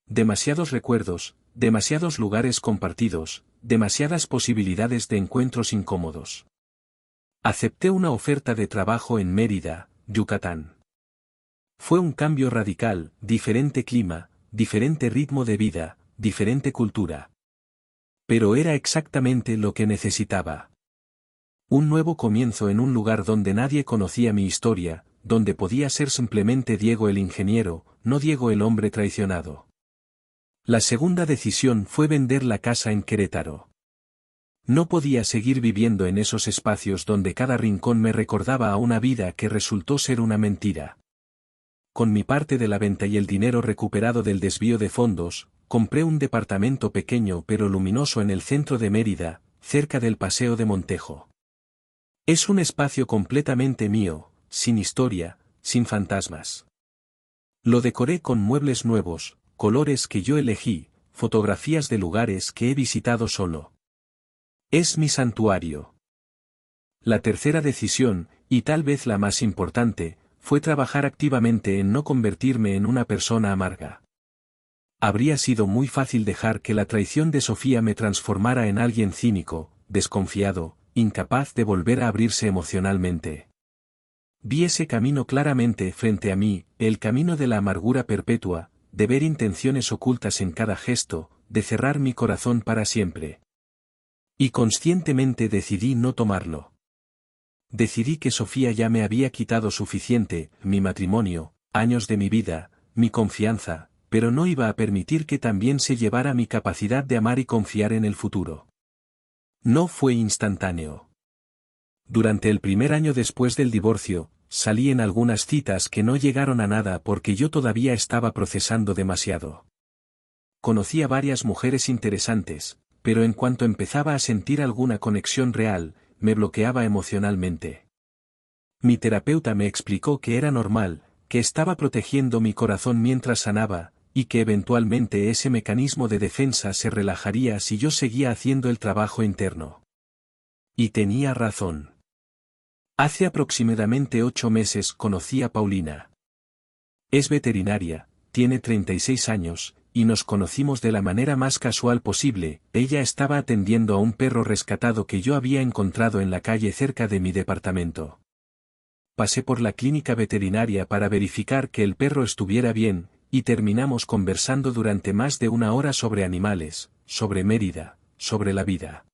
Demasiados recuerdos, demasiados lugares compartidos, demasiadas posibilidades de encuentros incómodos. Acepté una oferta de trabajo en Mérida, Yucatán. Fue un cambio radical, diferente clima, diferente ritmo de vida, diferente cultura. Pero era exactamente lo que necesitaba. Un nuevo comienzo en un lugar donde nadie conocía mi historia, donde podía ser simplemente Diego el ingeniero, no Diego el hombre traicionado. La segunda decisión fue vender la casa en Querétaro. No podía seguir viviendo en esos espacios donde cada rincón me recordaba a una vida que resultó ser una mentira. Con mi parte de la venta y el dinero recuperado del desvío de fondos, compré un departamento pequeño pero luminoso en el centro de Mérida, cerca del Paseo de Montejo. Es un espacio completamente mío, sin historia, sin fantasmas. Lo decoré con muebles nuevos, colores que yo elegí, fotografías de lugares que he visitado solo. Es mi santuario. La tercera decisión, y tal vez la más importante, fue trabajar activamente en no convertirme en una persona amarga. Habría sido muy fácil dejar que la traición de Sofía me transformara en alguien cínico, desconfiado, incapaz de volver a abrirse emocionalmente. Vi ese camino claramente frente a mí, el camino de la amargura perpetua, de ver intenciones ocultas en cada gesto, de cerrar mi corazón para siempre. Y conscientemente decidí no tomarlo. Decidí que Sofía ya me había quitado suficiente, mi matrimonio, años de mi vida, mi confianza, pero no iba a permitir que también se llevara mi capacidad de amar y confiar en el futuro. No fue instantáneo. Durante el primer año después del divorcio, salí en algunas citas que no llegaron a nada porque yo todavía estaba procesando demasiado. Conocí a varias mujeres interesantes, pero en cuanto empezaba a sentir alguna conexión real, me bloqueaba emocionalmente. Mi terapeuta me explicó que era normal, que estaba protegiendo mi corazón mientras sanaba, y que eventualmente ese mecanismo de defensa se relajaría si yo seguía haciendo el trabajo interno. Y tenía razón. Hace aproximadamente 8 meses conocí a Paulina. Es veterinaria, tiene 36 años, y nos conocimos de la manera más casual posible. Ella estaba atendiendo a un perro rescatado que yo había encontrado en la calle cerca de mi departamento. Pasé por la clínica veterinaria para verificar que el perro estuviera bien, y terminamos conversando durante más de 1 hora sobre animales, sobre Mérida, sobre la vida.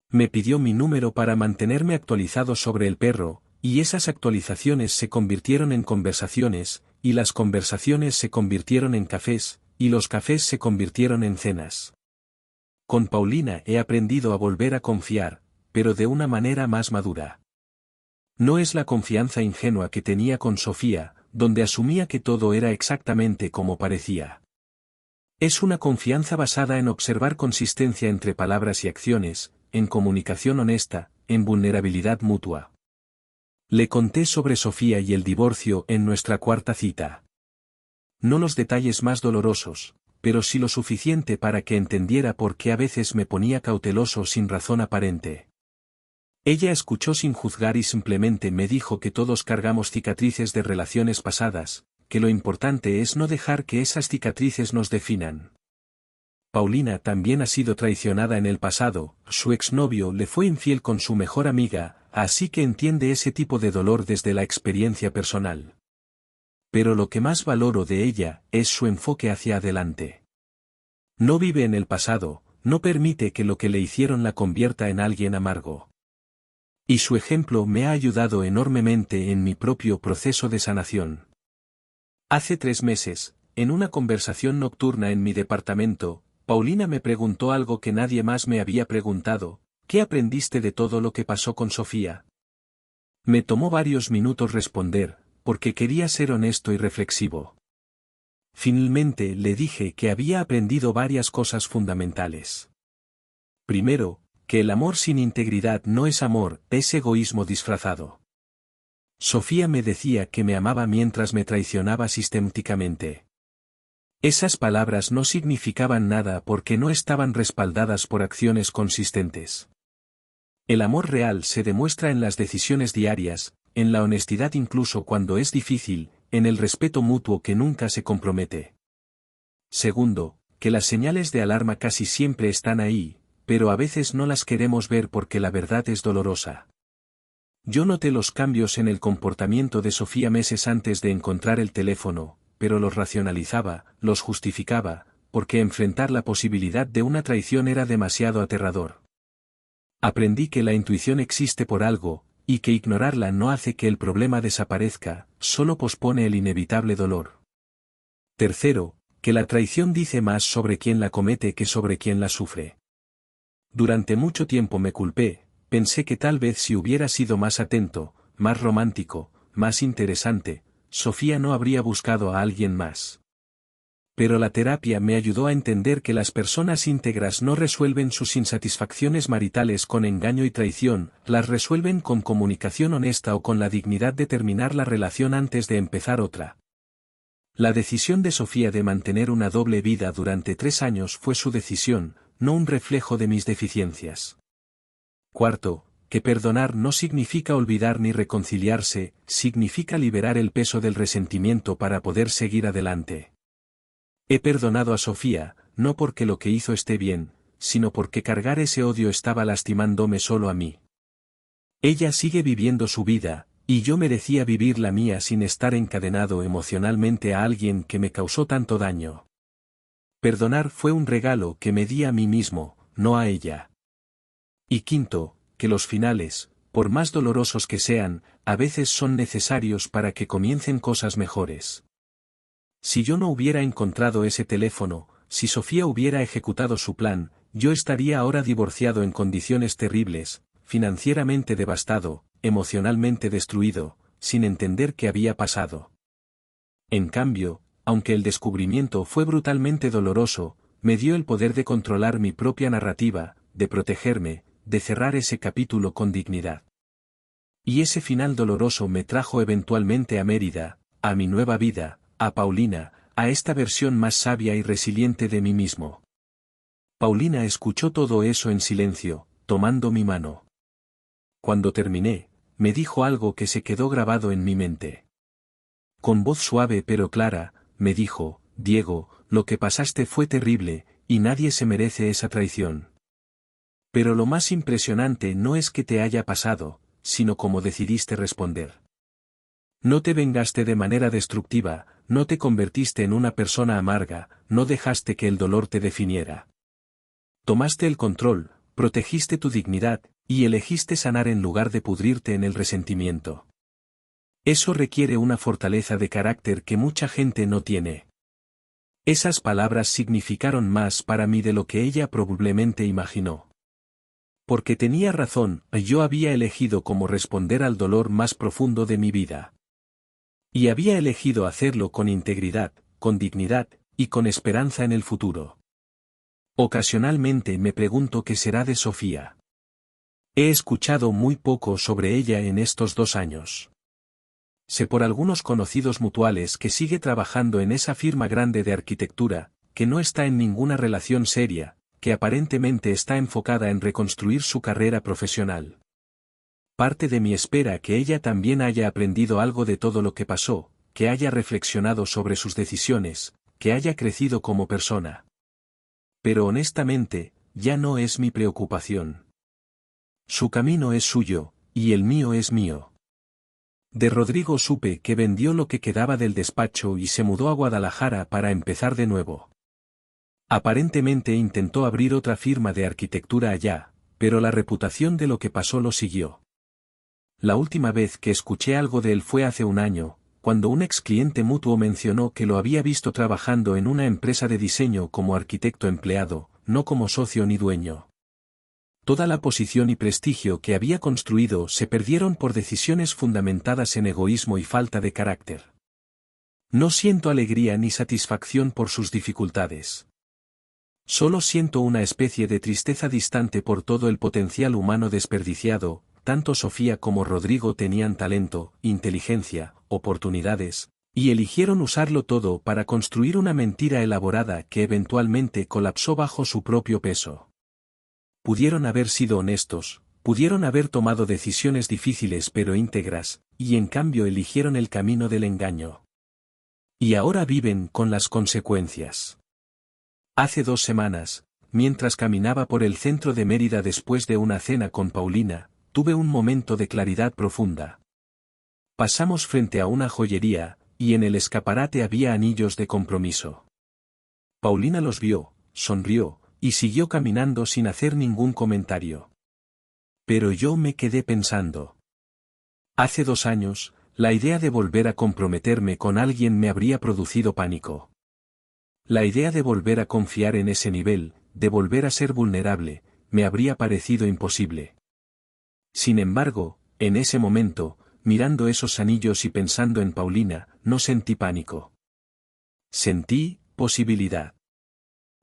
Me pidió mi número para mantenerme actualizado sobre el perro, y esas actualizaciones se convirtieron en conversaciones, y las conversaciones se convirtieron en cafés, y los cafés se convirtieron en cenas. Con Paulina he aprendido a volver a confiar, pero de una manera más madura. No es la confianza ingenua que tenía con Sofía, donde asumía que todo era exactamente como parecía. Es una confianza basada en observar consistencia entre palabras y acciones, en comunicación honesta, en vulnerabilidad mutua. Le conté sobre Sofía y el divorcio en nuestra cuarta cita. No los detalles más dolorosos, pero sí lo suficiente para que entendiera por qué a veces me ponía cauteloso sin razón aparente. Ella escuchó sin juzgar y simplemente me dijo que todos cargamos cicatrices de relaciones pasadas, que lo importante es no dejar que esas cicatrices nos definan. Paulina también ha sido traicionada en el pasado, su exnovio le fue infiel con su mejor amiga, así que entiende ese tipo de dolor desde la experiencia personal. Pero lo que más valoro de ella es su enfoque hacia adelante. No vive en el pasado, no permite que lo que le hicieron la convierta en alguien amargo. Y su ejemplo me ha ayudado enormemente en mi propio proceso de sanación. Hace 3 meses, en una conversación nocturna en mi departamento, Paulina me preguntó algo que nadie más me había preguntado: ¿qué aprendiste de todo lo que pasó con Sofía? Me tomó varios minutos responder, porque quería ser honesto y reflexivo. Finalmente le dije que había aprendido varias cosas fundamentales. Primero, que el amor sin integridad no es amor, es egoísmo disfrazado. Sofía me decía que me amaba mientras me traicionaba sistemáticamente. Esas palabras no significaban nada porque no estaban respaldadas por acciones consistentes. El amor real se demuestra en las decisiones diarias, en la honestidad incluso cuando es difícil, en el respeto mutuo que nunca se compromete. Segundo, que las señales de alarma casi siempre están ahí, pero a veces no las queremos ver porque la verdad es dolorosa. Yo noté los cambios en el comportamiento de Sofía meses antes de encontrar el teléfono, pero los racionalizaba, los justificaba, porque enfrentar la posibilidad de una traición era demasiado aterrador. Aprendí que la intuición existe por algo, y que ignorarla no hace que el problema desaparezca, solo pospone el inevitable dolor. Tercero, que la traición dice más sobre quien la comete que sobre quien la sufre. Durante mucho tiempo me culpé, pensé que tal vez si hubiera sido más atento, más romántico, más interesante, Sofía no habría buscado a alguien más. Pero la terapia me ayudó a entender que las personas íntegras no resuelven sus insatisfacciones maritales con engaño y traición, las resuelven con comunicación honesta o con la dignidad de terminar la relación antes de empezar otra. La decisión de Sofía de mantener una doble vida durante 3 años fue su decisión, no un reflejo de mis deficiencias. Cuarto, que perdonar no significa olvidar ni reconciliarse, significa liberar el peso del resentimiento para poder seguir adelante. He perdonado a Sofía, no porque lo que hizo esté bien, sino porque cargar ese odio estaba lastimándome solo a mí. Ella sigue viviendo su vida, y yo merecía vivir la mía sin estar encadenado emocionalmente a alguien que me causó tanto daño. Perdonar fue un regalo que me di a mí mismo, no a ella. Y quinto, que los finales, por más dolorosos que sean, a veces son necesarios para que comiencen cosas mejores. Si yo no hubiera encontrado ese teléfono, si Sofía hubiera ejecutado su plan, yo estaría ahora divorciado en condiciones terribles, financieramente devastado, emocionalmente destruido, sin entender qué había pasado. En cambio, aunque el descubrimiento fue brutalmente doloroso, me dio el poder de controlar mi propia narrativa, de protegerme, de cerrar ese capítulo con dignidad. Y ese final doloroso me trajo eventualmente a Mérida, a mi nueva vida, a Paulina, a esta versión más sabia y resiliente de mí mismo. Paulina escuchó todo eso en silencio, tomando mi mano. Cuando terminé, me dijo algo que se quedó grabado en mi mente. Con voz suave pero clara, me dijo, Diego, lo que pasaste fue terrible, y nadie se merece esa traición. Pero lo más impresionante no es que te haya pasado, sino cómo decidiste responder. No te vengaste de manera destructiva, no te convertiste en una persona amarga, no dejaste que el dolor te definiera. Tomaste el control, protegiste tu dignidad, y elegiste sanar en lugar de pudrirte en el resentimiento. Eso requiere una fortaleza de carácter que mucha gente no tiene. Esas palabras significaron más para mí de lo que ella probablemente imaginó. Porque tenía razón, yo había elegido cómo responder al dolor más profundo de mi vida. Y había elegido hacerlo con integridad, con dignidad, y con esperanza en el futuro. Ocasionalmente me pregunto qué será de Sofía. He escuchado muy poco sobre ella en estos 2 años. Sé por algunos conocidos mutuales que sigue trabajando en esa firma grande de arquitectura, que no está en ninguna relación seria, que aparentemente está enfocada en reconstruir su carrera profesional. Parte de mí espera que ella también haya aprendido algo de todo lo que pasó, que haya reflexionado sobre sus decisiones, que haya crecido como persona. Pero honestamente, ya no es mi preocupación. Su camino es suyo, y el mío es mío. De Rodrigo supe que vendió lo que quedaba del despacho y se mudó a Guadalajara para empezar de nuevo. Aparentemente intentó abrir otra firma de arquitectura allá, pero la reputación de lo que pasó lo siguió. La última vez que escuché algo de él fue hace 1 año, cuando un ex cliente mutuo mencionó que lo había visto trabajando en una empresa de diseño como arquitecto empleado, no como socio ni dueño. Toda la posición y prestigio que había construido se perdieron por decisiones fundamentadas en egoísmo y falta de carácter. No siento alegría ni satisfacción por sus dificultades. Solo siento una especie de tristeza distante por todo el potencial humano desperdiciado. Tanto Sofía como Rodrigo tenían talento, inteligencia, oportunidades, y eligieron usarlo todo para construir una mentira elaborada que eventualmente colapsó bajo su propio peso. Pudieron haber sido honestos, Pudieron haber tomado decisiones difíciles pero íntegras, y en cambio eligieron el camino del engaño. Y ahora viven con las consecuencias. Hace 2 semanas, mientras caminaba por el centro de Mérida después de una cena con Paulina, tuve un momento de claridad profunda. Pasamos frente a una joyería, y en el escaparate había anillos de compromiso. Paulina los vio, sonrió, y siguió caminando sin hacer ningún comentario. Pero yo me quedé pensando. Hace 2 años, la idea de volver a comprometerme con alguien me habría producido pánico. La idea de volver a confiar en ese nivel, de volver a ser vulnerable, me habría parecido imposible. Sin embargo, en ese momento, mirando esos anillos y pensando en Paulina, no sentí pánico. Sentí posibilidad.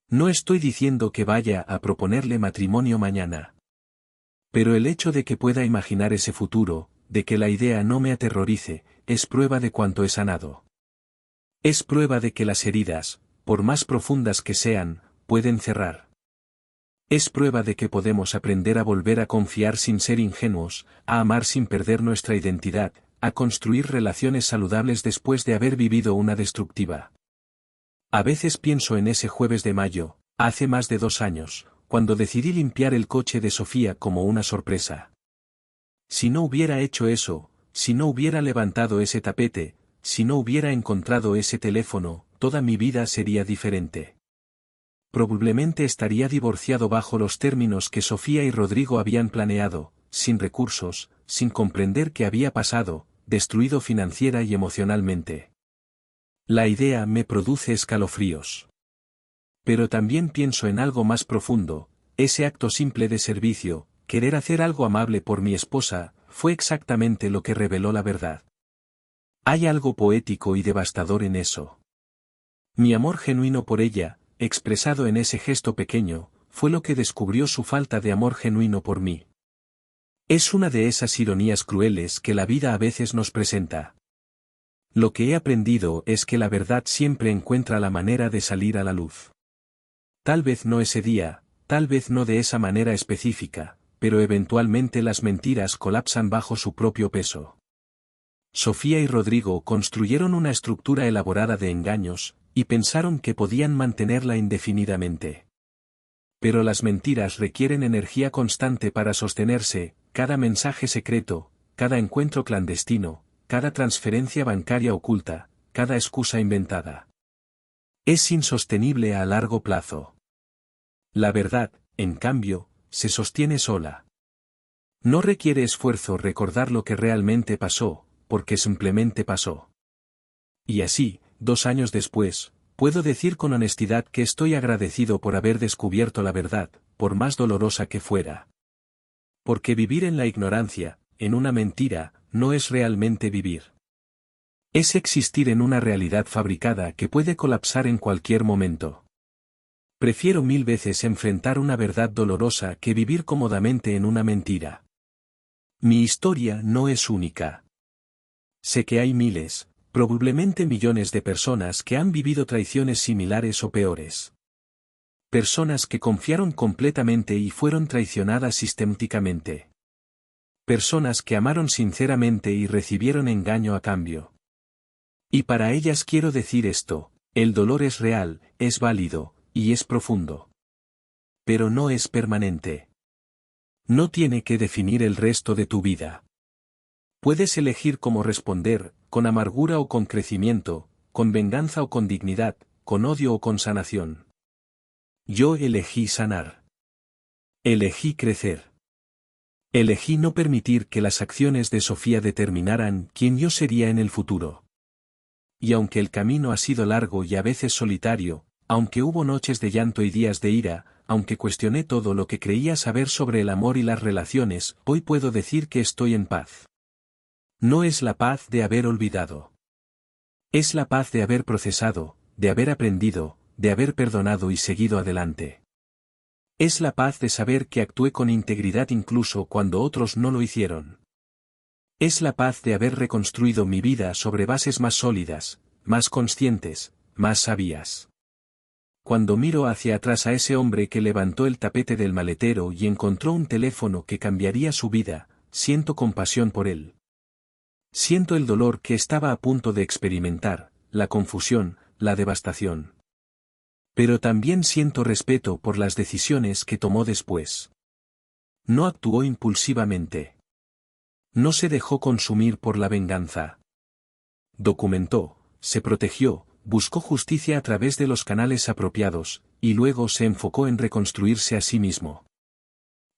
No estoy diciendo que vaya a proponerle matrimonio mañana. Pero el hecho de que pueda imaginar ese futuro, de que la idea no me aterrorice, es prueba de cuánto he sanado. Es prueba de que las heridas, por más profundas que sean, pueden cerrar. Es prueba de que podemos aprender a volver a confiar sin ser ingenuos, a amar sin perder nuestra identidad, a construir relaciones saludables después de haber vivido una destructiva. A veces pienso en ese jueves de mayo, hace más de 2 años, cuando decidí limpiar el coche de Sofía como una sorpresa. Si no hubiera hecho eso, si no hubiera levantado ese tapete, si no hubiera encontrado ese teléfono, toda mi vida sería diferente. Probablemente estaría divorciado bajo los términos que Sofía y Rodrigo habían planeado, sin recursos, sin comprender qué había pasado, destruido financiera y emocionalmente. La idea me produce escalofríos. Pero también pienso en algo más profundo, ese acto simple de servicio, querer hacer algo amable por mi esposa, fue exactamente lo que reveló la verdad. Hay algo poético y devastador en eso. Mi amor genuino por ella, expresado en ese gesto pequeño, fue lo que descubrió su falta de amor genuino por mí. Es una de esas ironías crueles que la vida a veces nos presenta. Lo que he aprendido es que la verdad siempre encuentra la manera de salir a la luz. Tal vez no ese día, tal vez no de esa manera específica, pero eventualmente las mentiras colapsan bajo su propio peso. Sofía y Rodrigo construyeron una estructura elaborada de engaños, y pensaron que podían mantenerla indefinidamente. Pero las mentiras requieren energía constante para sostenerse, cada mensaje secreto, cada encuentro clandestino, cada transferencia bancaria oculta, cada excusa inventada. Es insostenible a largo plazo. La verdad, en cambio, se sostiene sola. No requiere esfuerzo recordar lo que realmente pasó, porque simplemente pasó. Y así, 2 años después, puedo decir con honestidad que estoy agradecido por haber descubierto la verdad, por más dolorosa que fuera. Porque vivir en la ignorancia, en una mentira, no es realmente vivir. Es existir en una realidad fabricada que puede colapsar en cualquier momento. Prefiero 1000 veces enfrentar una verdad dolorosa que vivir cómodamente en una mentira. Mi historia no es única. Sé que hay miles, probablemente millones de personas que han vivido traiciones similares o peores. Personas que confiaron completamente y fueron traicionadas sistemáticamente. Personas que amaron sinceramente y recibieron engaño a cambio. Y para ellas quiero decir esto, el dolor es real, es válido, y es profundo. Pero no es permanente. No tiene que definir el resto de tu vida. Puedes elegir cómo responder, con amargura o con crecimiento, con venganza o con dignidad, con odio o con sanación. Yo elegí sanar. Elegí crecer. Elegí no permitir que las acciones de Sofía determinaran quién yo sería en el futuro. Y aunque el camino ha sido largo y a veces solitario, aunque hubo noches de llanto y días de ira, aunque cuestioné todo lo que creía saber sobre el amor y las relaciones, hoy puedo decir que estoy en paz. No es la paz de haber olvidado. Es la paz de haber procesado, de haber aprendido, de haber perdonado y seguido adelante. Es la paz de saber que actué con integridad incluso cuando otros no lo hicieron. Es la paz de haber reconstruido mi vida sobre bases más sólidas, más conscientes, más sabias. Cuando miro hacia atrás a ese hombre que levantó el tapete del maletero y encontró un teléfono que cambiaría su vida, siento compasión por él. Siento el dolor que estaba a punto de experimentar, la confusión, la devastación. Pero también siento respeto por las decisiones que tomó después. No actuó impulsivamente. No se dejó consumir por la venganza. Documentó, se protegió, buscó justicia a través de los canales apropiados, y luego se enfocó en reconstruirse a sí mismo.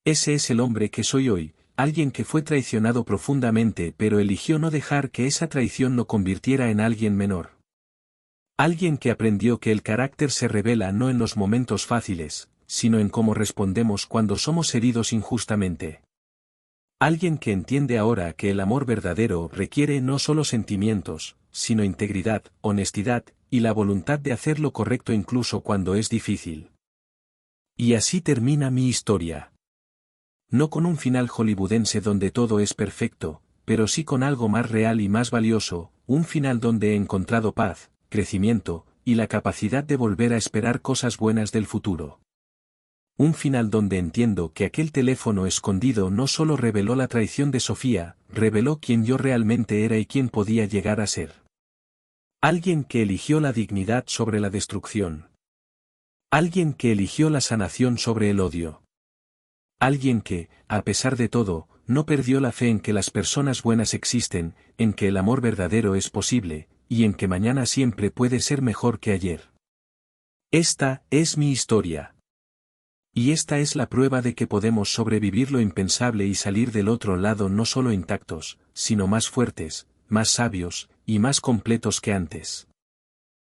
Ese es el hombre que soy hoy, alguien que fue traicionado profundamente pero eligió no dejar que esa traición lo convirtiera en alguien menor. Alguien que aprendió que el carácter se revela no en los momentos fáciles, sino en cómo respondemos cuando somos heridos injustamente. Alguien que entiende ahora que el amor verdadero requiere no solo sentimientos, sino integridad, honestidad, y la voluntad de hacer lo correcto incluso cuando es difícil. Y así termina mi historia. No con un final hollywoodense donde todo es perfecto, pero sí con algo más real y más valioso, un final donde he encontrado paz, crecimiento, y la capacidad de volver a esperar cosas buenas del futuro. Un final donde entiendo que aquel teléfono escondido no solo reveló la traición de Sofía, reveló quién yo realmente era y quién podía llegar a ser. Alguien que eligió la dignidad sobre la destrucción. Alguien que eligió la sanación sobre el odio. Alguien que, a pesar de todo, no perdió la fe en que las personas buenas existen, en que el amor verdadero es posible, y en que mañana siempre puede ser mejor que ayer. Esta es mi historia. Y esta es la prueba de que podemos sobrevivir lo impensable y salir del otro lado no solo intactos, sino más fuertes, más sabios, y más completos que antes.